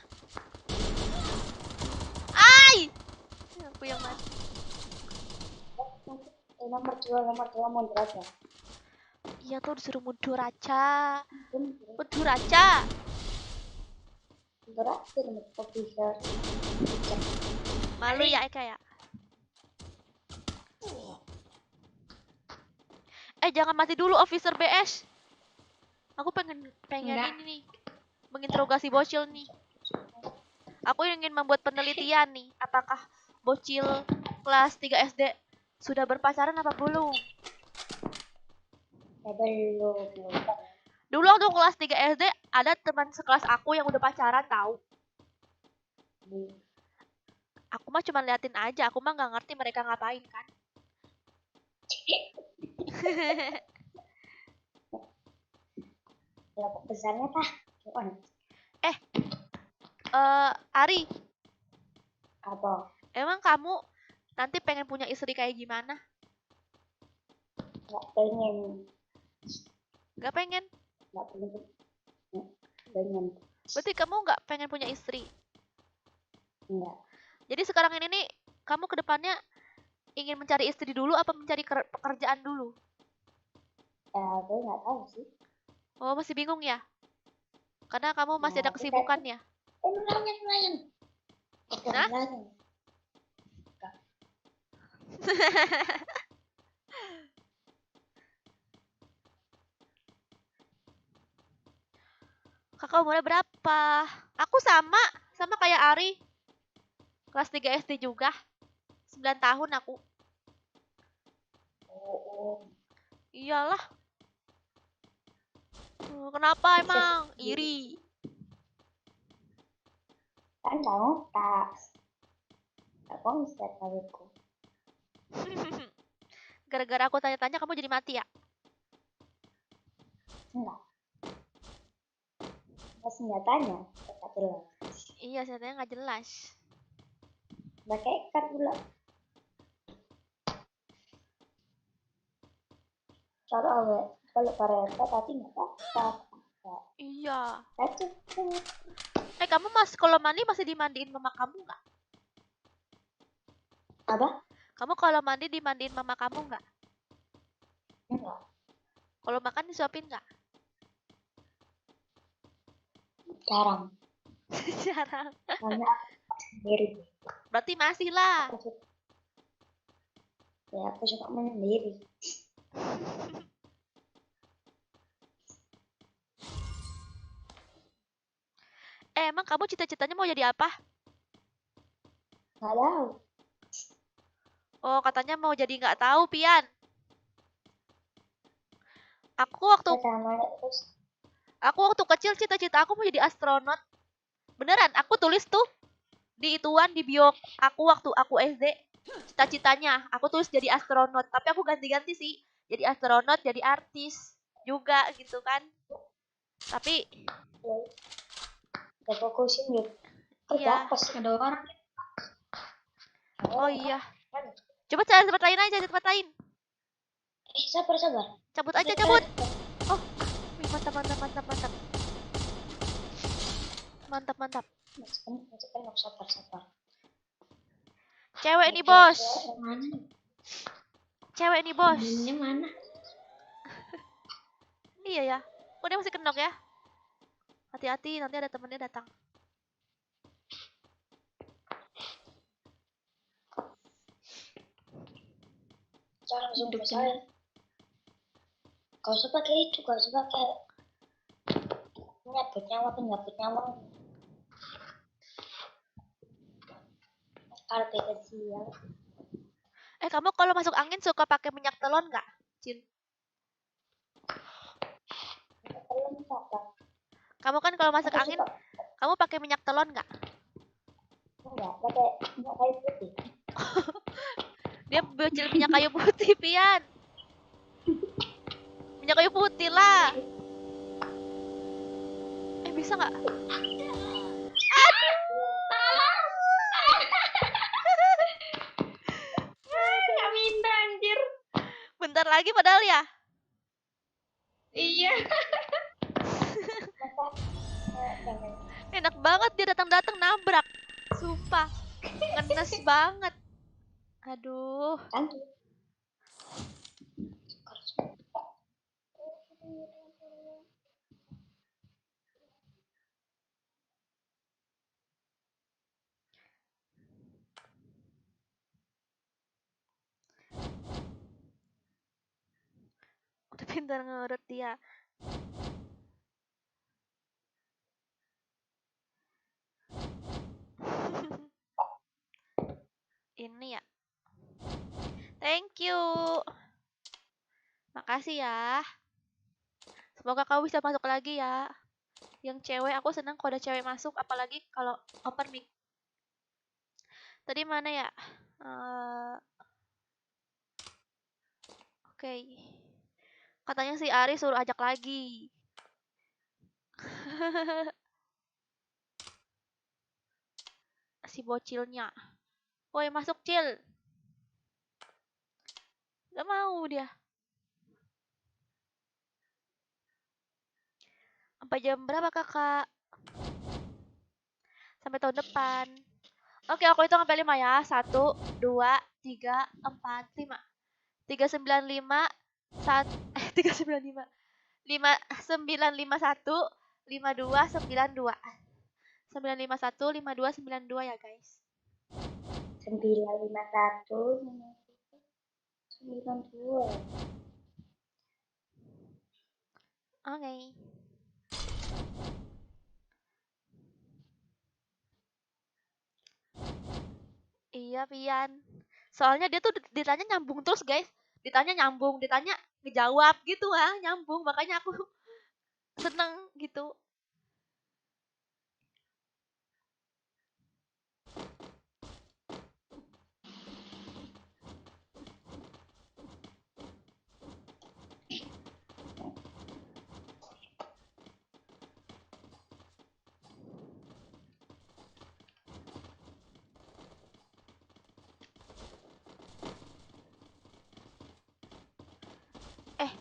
Ai! Aku yang mati. Nomor dua mundur aja. Iya tuh disuruh mundur aja. Mundur Mundur aja. aja nomor official. Malu ya Eka ya. Jangan mati dulu Officer BS. Aku pengen Enggak. ini nih. Menginterogasi bocil nih. Aku ingin membuat penelitian nih. Apakah bocil kelas 3 SD sudah berpacaran apa belum? Ya belum. Dulu waktu kelas 3 SD ada teman sekelas aku yang udah pacaran tahu. Aku mah cuma liatin aja, aku mah nggak ngerti mereka ngapain kan. Kelompok besarnya tah. Ari, Apa? emang kamu nanti pengen punya istri kayak gimana? Nggak pengen. Gak pengen? Nggak pengen. Pengen. Berarti kamu nggak pengen punya istri? Enggak. Jadi sekarang ini nih, kamu ke depannya ingin mencari istri dulu apa mencari pekerjaan dulu? Aku nggak tahu sih. Oh, masih bingung ya? Karena kamu masih ada Nah, kesibukan ya? nelayan. Oke, Hah? nelayan. Kakak umurnya berapa? Aku sama kayak Ari. Kelas 3 SD juga. 9 tahun aku. Oh. Iyalah. Kenapa emang? Iri. Kan kamu tak konsep aku. Gara-gara aku tanya-tanya kamu jadi mati ya? Enggak. Enggak senjatanya. Enggak jelas. Iya, senjatanya nggak jelas. Pakai ikat pula. Kalau pareta tadi nggak apa-apa. Iya. Kacau. Kamu kalau mandi masih dimandiin mama kamu nggak? Apa? Kamu kalau mandi dimandiin mama kamu nggak? Enggak. Kalau makan disuapin nggak? Jarang. Jarang. Karena sendiri. Berarti masih lah. Aku suka menyendiri. Emang kamu cita-citanya mau jadi apa? Nggak tahu. Oh, katanya mau jadi nggak tahu, Pian. Aku waktu kecil cita-cita aku mau jadi astronot. Beneran, aku tulis tuh di bio aku waktu aku SD. Cita-citanya, aku tulis jadi astronot. Tapi aku ganti-ganti sih. Jadi astronot, jadi artis juga gitu kan. Tapi Udah fokusin yuk. iya. Pas ada orang. Oh iya. Coba cari tempat lain aja, tempat lain. Sabar. Cabut aja, cabut. Oh, wih, mantap. Mantap. Masuk, sabar. Cewek nih, bos. Mana? Cewek nih, bos. Ini mana? Iya ya. Kok dia masih kenok ya? Hati-hati, nanti ada temennya datang. Jangan langsung selesai. Kau usah pakai itu, kau usah pakai penyabut nyawa. Karpet kecil. Kamu kalau masuk angin suka pakai minyak telon nggak, Cin? Telon apa? Kamu kan kalau masuk Aku angin, suka. kamu pakai minyak telon nggak? Enggak, pakai minyak kayu putih. Dia bocil minyak kayu putih, Pian. Minyak kayu putih lah. Bisa nggak? Nggak minta anjir. Bentar lagi padahal ya. Iya. Enak banget dia datang nabrak. Sumpah. Ngenes banget. Aduh. Udah pintar ngurut dia. Ini ya. Thank you. Makasih ya. Semoga kau bisa masuk lagi ya. Yang cewek aku senang kalau ada cewek masuk, apalagi kalau open mic. Tadi mana ya? Oke. Katanya si Ari suruh ajak lagi. Si bocilnya. Woi, masuk, Cil. Gak mau dia. Sampai jam berapa, Kakak? Sampai tahun depan. Oke, aku hitung sampai 5 ya. 1, 2, 3, 4, 5. 395 395 5951 5292 951 5292 ya guys. 951 92. Oke. Iya, Pian. Soalnya dia tuh ditanya nyambung terus, guys. Ditanya nyambung, ditanya ngejawab gitu nyambung. Makanya aku seneng gitu.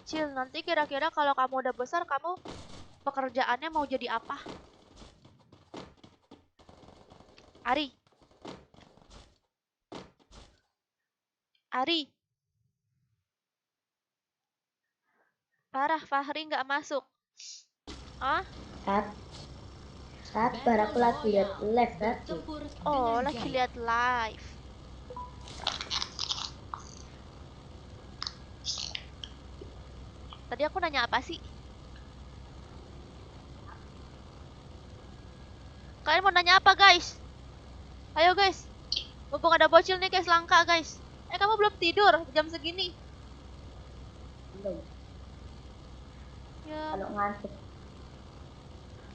bocil. Nanti kira-kira kalau kamu udah besar, kamu pekerjaannya mau jadi apa? Ari. Ari. Parah, Fahri nggak masuk. Ah? Sabar, aku lagi lihat live tadi. Bertempur Oh, dengan lagi gaya. lihat live. Tadi aku nanya apa sih? Kalian mau nanya apa, guys? Ayo, guys. Mumpung ada bocil nih, guys, langka, guys. Kamu belum tidur jam segini? Belum. Ya. Kalau ngantuk.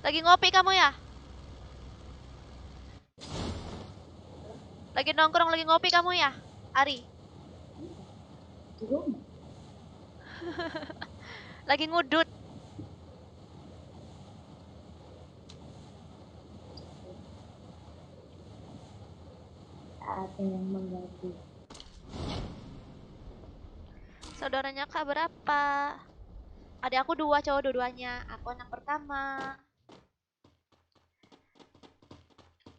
Lagi ngopi kamu ya? Lagi nongkrong, lagi ngopi kamu ya? Ari. Di rumah. Lagi ngudut. Ada yang mengganggu. Saudaranya Kak berapa? Adik aku 2 cowok dua-duanya. Aku anak pertama.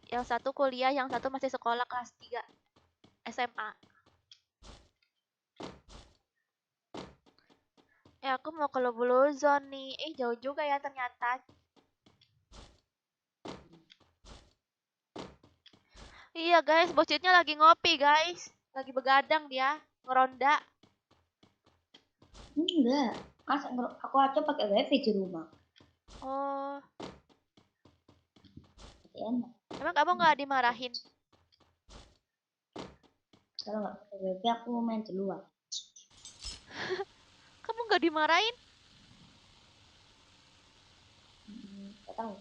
Yang satu kuliah, yang satu masih sekolah kelas 3 SMA. Aku mau ke Lubuluzon nih. Jauh juga ya ternyata. Iya guys, bocilnya lagi ngopi guys. Lagi begadang dia, ngeronda. Enggak. Aku aja pakai wifi di rumah. Oh, Jadi enak. emang kamu nggak dimarahin? Kalau nggak pakai wifi aku main di luar. Kamu nggak dimarahin? Nggak tahu.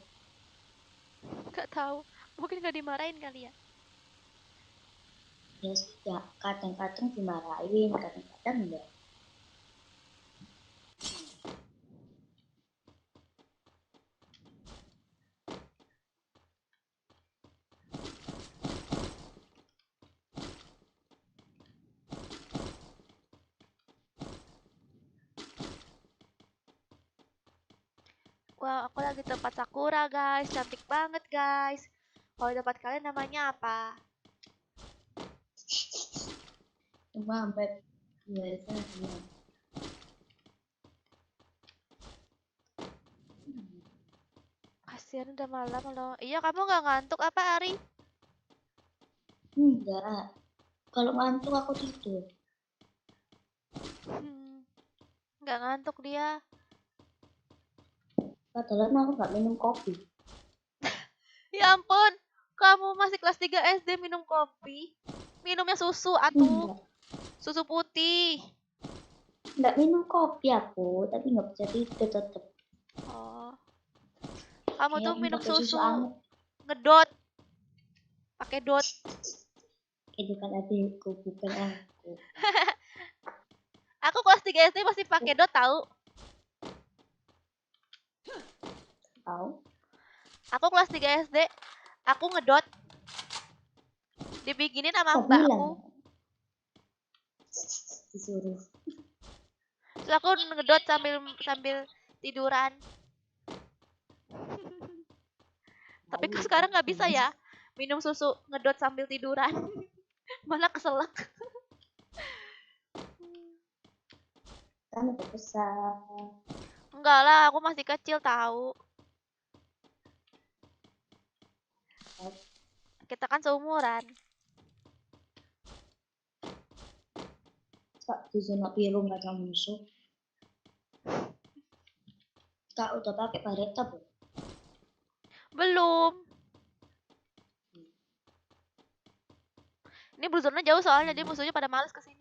Nggak tahu. Mungkin nggak dimarahin kali ya. Ya, kadang-kadang dimarahin, kadang-kadang enggak. Wow, aku lagi tempat sakura guys. Cantik banget guys. Kalau tempat kalian namanya apa? Cuma sampai biasa dia. Kasihan udah malam loh. Iya, kamu nggak ngantuk apa Ari? Enggak. Kalau ngantuk aku tidur. Nggak ngantuk dia. Padahal aku nggak minum kopi. Ya ampun, kamu masih kelas 3 SD minum kopi? Minumnya susu atuh. Enggak. Susu putih. Enggak minum kopi aku, tapi nggak bisa tidur tetap. Oh. Kamu tuh Kayak minum pakai susu anget. ngedot. Pakai dot. Itu kan adikku, bukan aku. Aku kelas 3 SD masih pakai dot tahu. Tahu? Aku kelas 3 SD, aku ngedot. Dibikinin sama Kok mbakku. bilang? Disuruh. Terus aku ngedot sambil tiduran. Tapi kan sekarang nggak bisa ya minum susu ngedot sambil tiduran. Malah keselak. Kan udah besar. Enggak lah, aku masih kecil tahu. Kita kan seumuran. Kak, di zona biru nggak ada musuh. Kak, udah pakai bareta bu? Belum. Ini Blue Zone jauh soalnya dia musuhnya pada males kesini.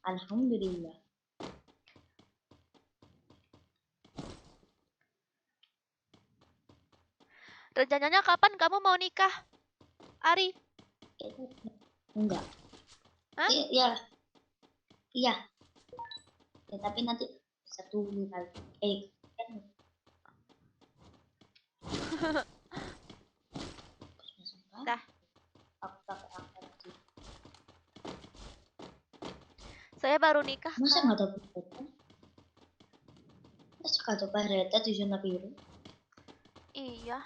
Alhamdulillah. Rencananya kapan kamu mau nikah, Ari? Enggak. Hah? Iya. Iya. Ya, tapi nanti bisa dulu kali. Kan. Dah. Aku pakai apa lagi? Saya baru nikah. Masa Kak. nggak ada berita? Masa nggak ada berita di zona biru? Iya.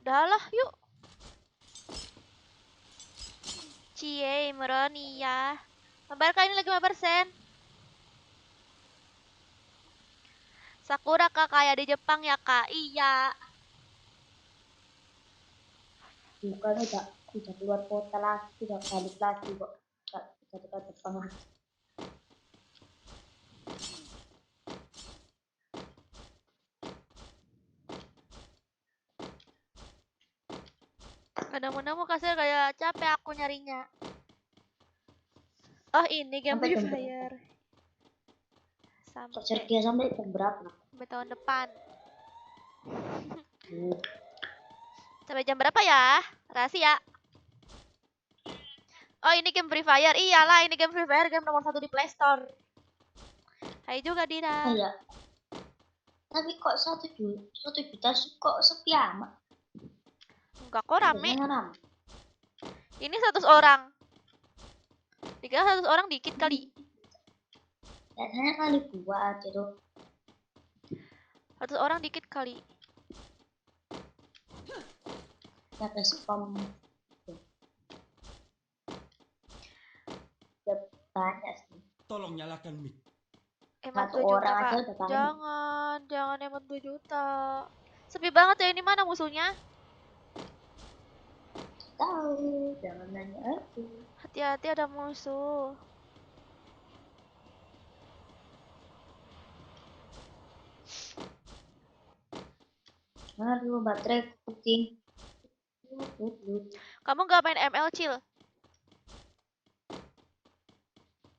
Udah lah, yuk. Cie, meroni ya. Mabar kak, ini lagi 5%. Sakura kak, kayak di Jepang ya kak. Iya. Bukan udah keluar kota lagi, udah balik lagi kok. Udah dekat Jepang lagi. Kadang-kadang kasih kayak capek aku nyarinya. Oh ini game Sampai Free jam berapa? Fire. Kok Sampai, dia sampai jam berapa? sampai tahun depan. Hmm. Sampai jam berapa ya? Rahasia. Oh ini game Free Fire. Iyalah ini game Free Fire, game nomor 1 di Play Store. Hai juga Dira. Oh ya. Tapi kok 1 juta kok sepi amat? Enggak kok rame. Biasanya rame. Ini 100 orang. Dikira 100 orang dikit kali. Biasanya kali 2 aja tuh. 100 orang dikit kali. Ya ada spam. Ya, banyak sih. Tolong nyalakan mic. Emang 1 2 juta orang kak. aja udah banyak. Jangan emang 2 juta. Sepi banget ya, ini mana musuhnya? Tahu, jangan nanya aku. Hati-hati ada musuh. Aduh, baterai kucing. Kamu gak main ML Chill?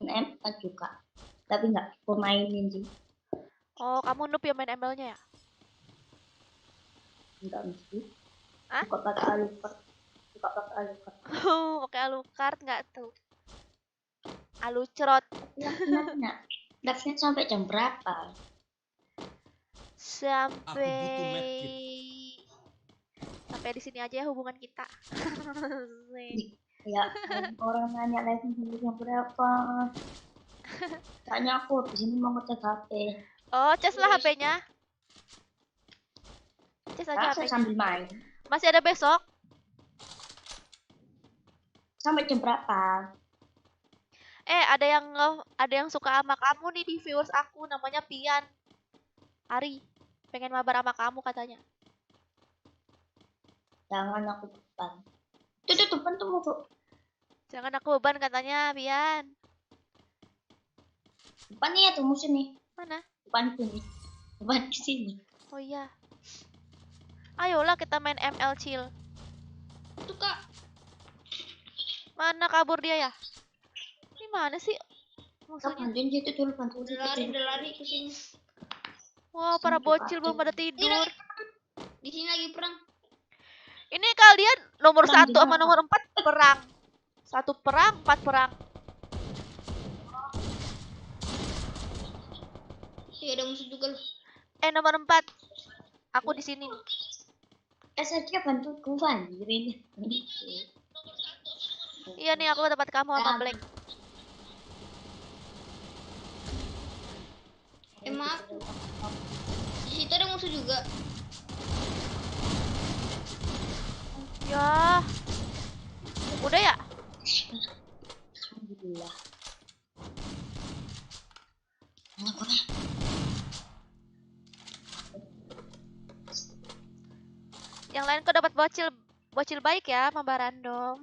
ML juga. Tapi nggak aku mainin sih. Oh, kamu noob ya main ML-nya ya? Nggak mesti. Hah? Suka pakai Alucard. Suka pakai Alucard. Pakai Alucard nggak tuh? Alucrot. Live-nya sampai jam berapa? Sampai di sini aja ya hubungan kita. Ya, orang nanya live-nya jam berapa? Tanya aku, di sini mau ngecek HP. Oh, cas lah HP-nya. Cas aja Saya HP-nya. sambil main. Masih ada besok? Sampai jam berapa? Ada yang suka sama kamu nih di viewers aku, namanya Pian. Ari, pengen mabar sama kamu katanya. Jangan aku depan. Itu depan tuh mau Jangan aku beban katanya, Pian. depan nih ya tuh musuh nih. Mana? Depan itu nih. Depan di sini. Oh iya. Ayolah kita main ML Chill. Itu kak. Mana kabur dia ya? Ini mana sih Kak musuhnya? bantuin situ dulu, bantuin situ. Udah lari ke sini. Wow, para bocil belum pada tidur. Di sini lagi perang. Ini kalian nomor Perang 1 di sama mana? nomor 4 perang. 1 perang, 4 perang. Iya ada musuh juga loh. Nomor 4. Aku di sini nih. Saja bantu ku bandirin. Iya nih aku ke tempat kamu sama Black. Maaf. Di situ ada musuh juga. Ya. Udah ya? Alhamdulillah. Yang lain kok dapat bocil baik ya, Mamba Random.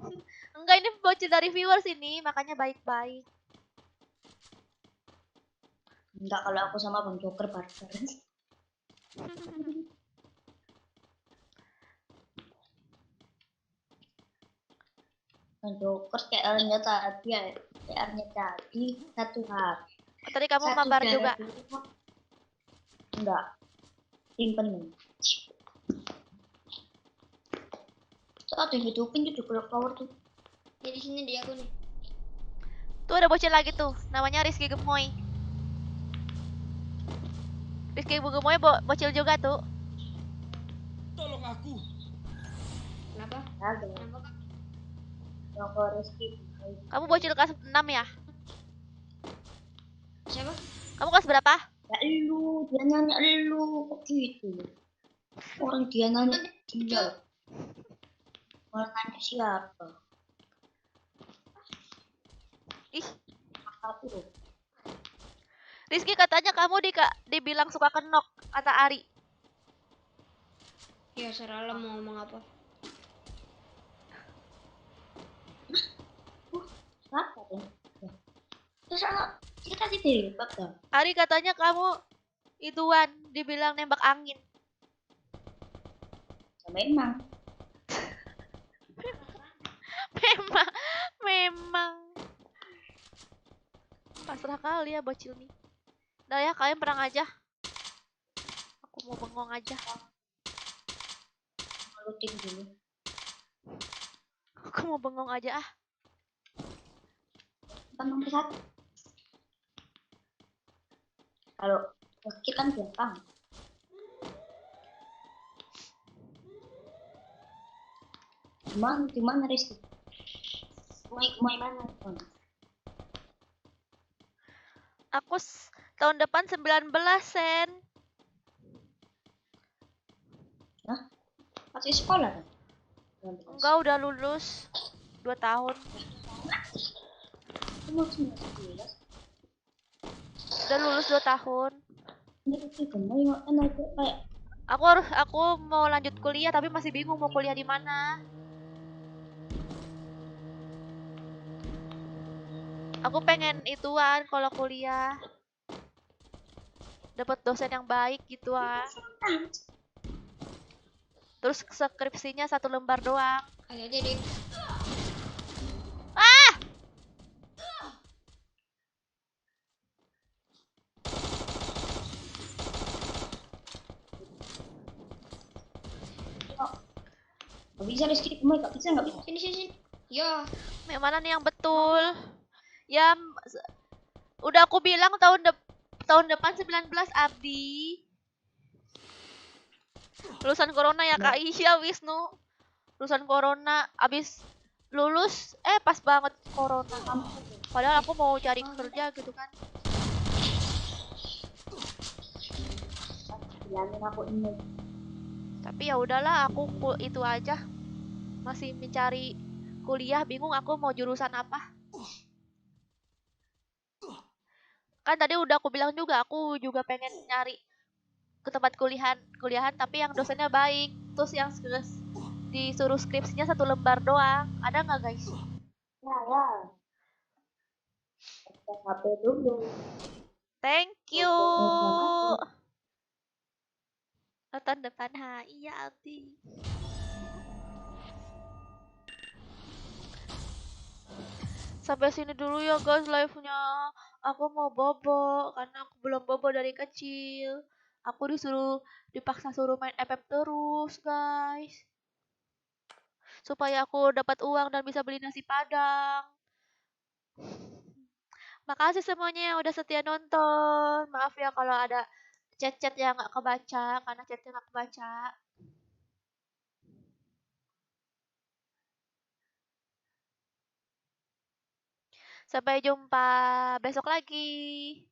Enggak, ini bocil dari viewers ini, makanya baik-baik. Enggak, kalau aku sama Bang Joker barbar. Bang Joker CR-nya tadi ya. CR-nya tadi 1 hari. Oh, tadi kamu mabar juga. Enggak. Simpen. Tuh ada hidupin tuh di power tuh. Ya di sini dia aku nih. Tuh ada bocil lagi tuh, namanya Rizky Gemoy. Rizky Gemoy bocil juga tuh. Tolong aku. Kenapa? Ada. Kenapa kak? Joker Rizky. Kamu bocil kelas 6 ya? Siapa? Kamu kelas berapa? Ya lu, dia nanya lu kok gitu. Orang dia nanya dia. Orang nanya siapa? Ih, Aku tuh. Rizky katanya kamu dibilang suka kenok, kata Ari. Ya Sarala mau ngomong apa? Siapa tuh? Ya. Terus kita ditembak dah. Ari katanya kamu ituan dibilang nembak angin. Ya, memang. Memang, memang. Pasrah kali ya bocil nih. Udah ya, kalian perang aja. Aku mau bengong aja. Looting dulu. Aku mau bengong aja ah. Bukan nomor 1. Kalau kita kan gampang. Gimana Rizky? Mau mana? Aku tahun depan 19 Sen. Hah? Masih sekolah kan? Enggak, udah lulus 2 tahun. Kamu 19. Udah lulus 2 tahun. Ini kamu kan aja kayak Aku mau lanjut kuliah tapi masih bingung mau kuliah di mana. Aku pengen ituan kalau kuliah. Dapat dosen yang baik gituan. Terus skripsinya 1 lembar doang. Ada aja deh. Ah! Gak bisa Rizky, kamu gak bisa. Sini. Ya, Yang mana nih yang betul? Ya udah aku bilang tahun depan 19 Abdi. Lulusan corona ya Kak. Iya Wisnu. Lulusan corona abis lulus pas banget corona. Padahal aku mau cari kerja gitu kan. Bilangin aku ini. Tapi ya udahlah, aku itu aja. Masih mencari kuliah, bingung aku mau jurusan apa. Kan tadi udah aku bilang juga, aku juga pengen nyari ke tempat kuliahan tapi yang dosennya baik. Terus yang disuruh skripsinya 1 lembar doang. Ada nggak guys? Ya. Kita HP dulu. Thank you. Oh, Nonton depan HI ya Aldi. Sampai sini dulu ya guys live-nya. Aku mau bobo karena aku belum bobo dari kecil. Aku dipaksa suruh main FF terus guys. Supaya aku dapat uang dan bisa beli nasi padang. Makasih semuanya yang udah setia nonton. Maaf ya kalau ada chat-chat yang nggak kebaca karena chatnya nggak kebaca. Sampai jumpa besok lagi.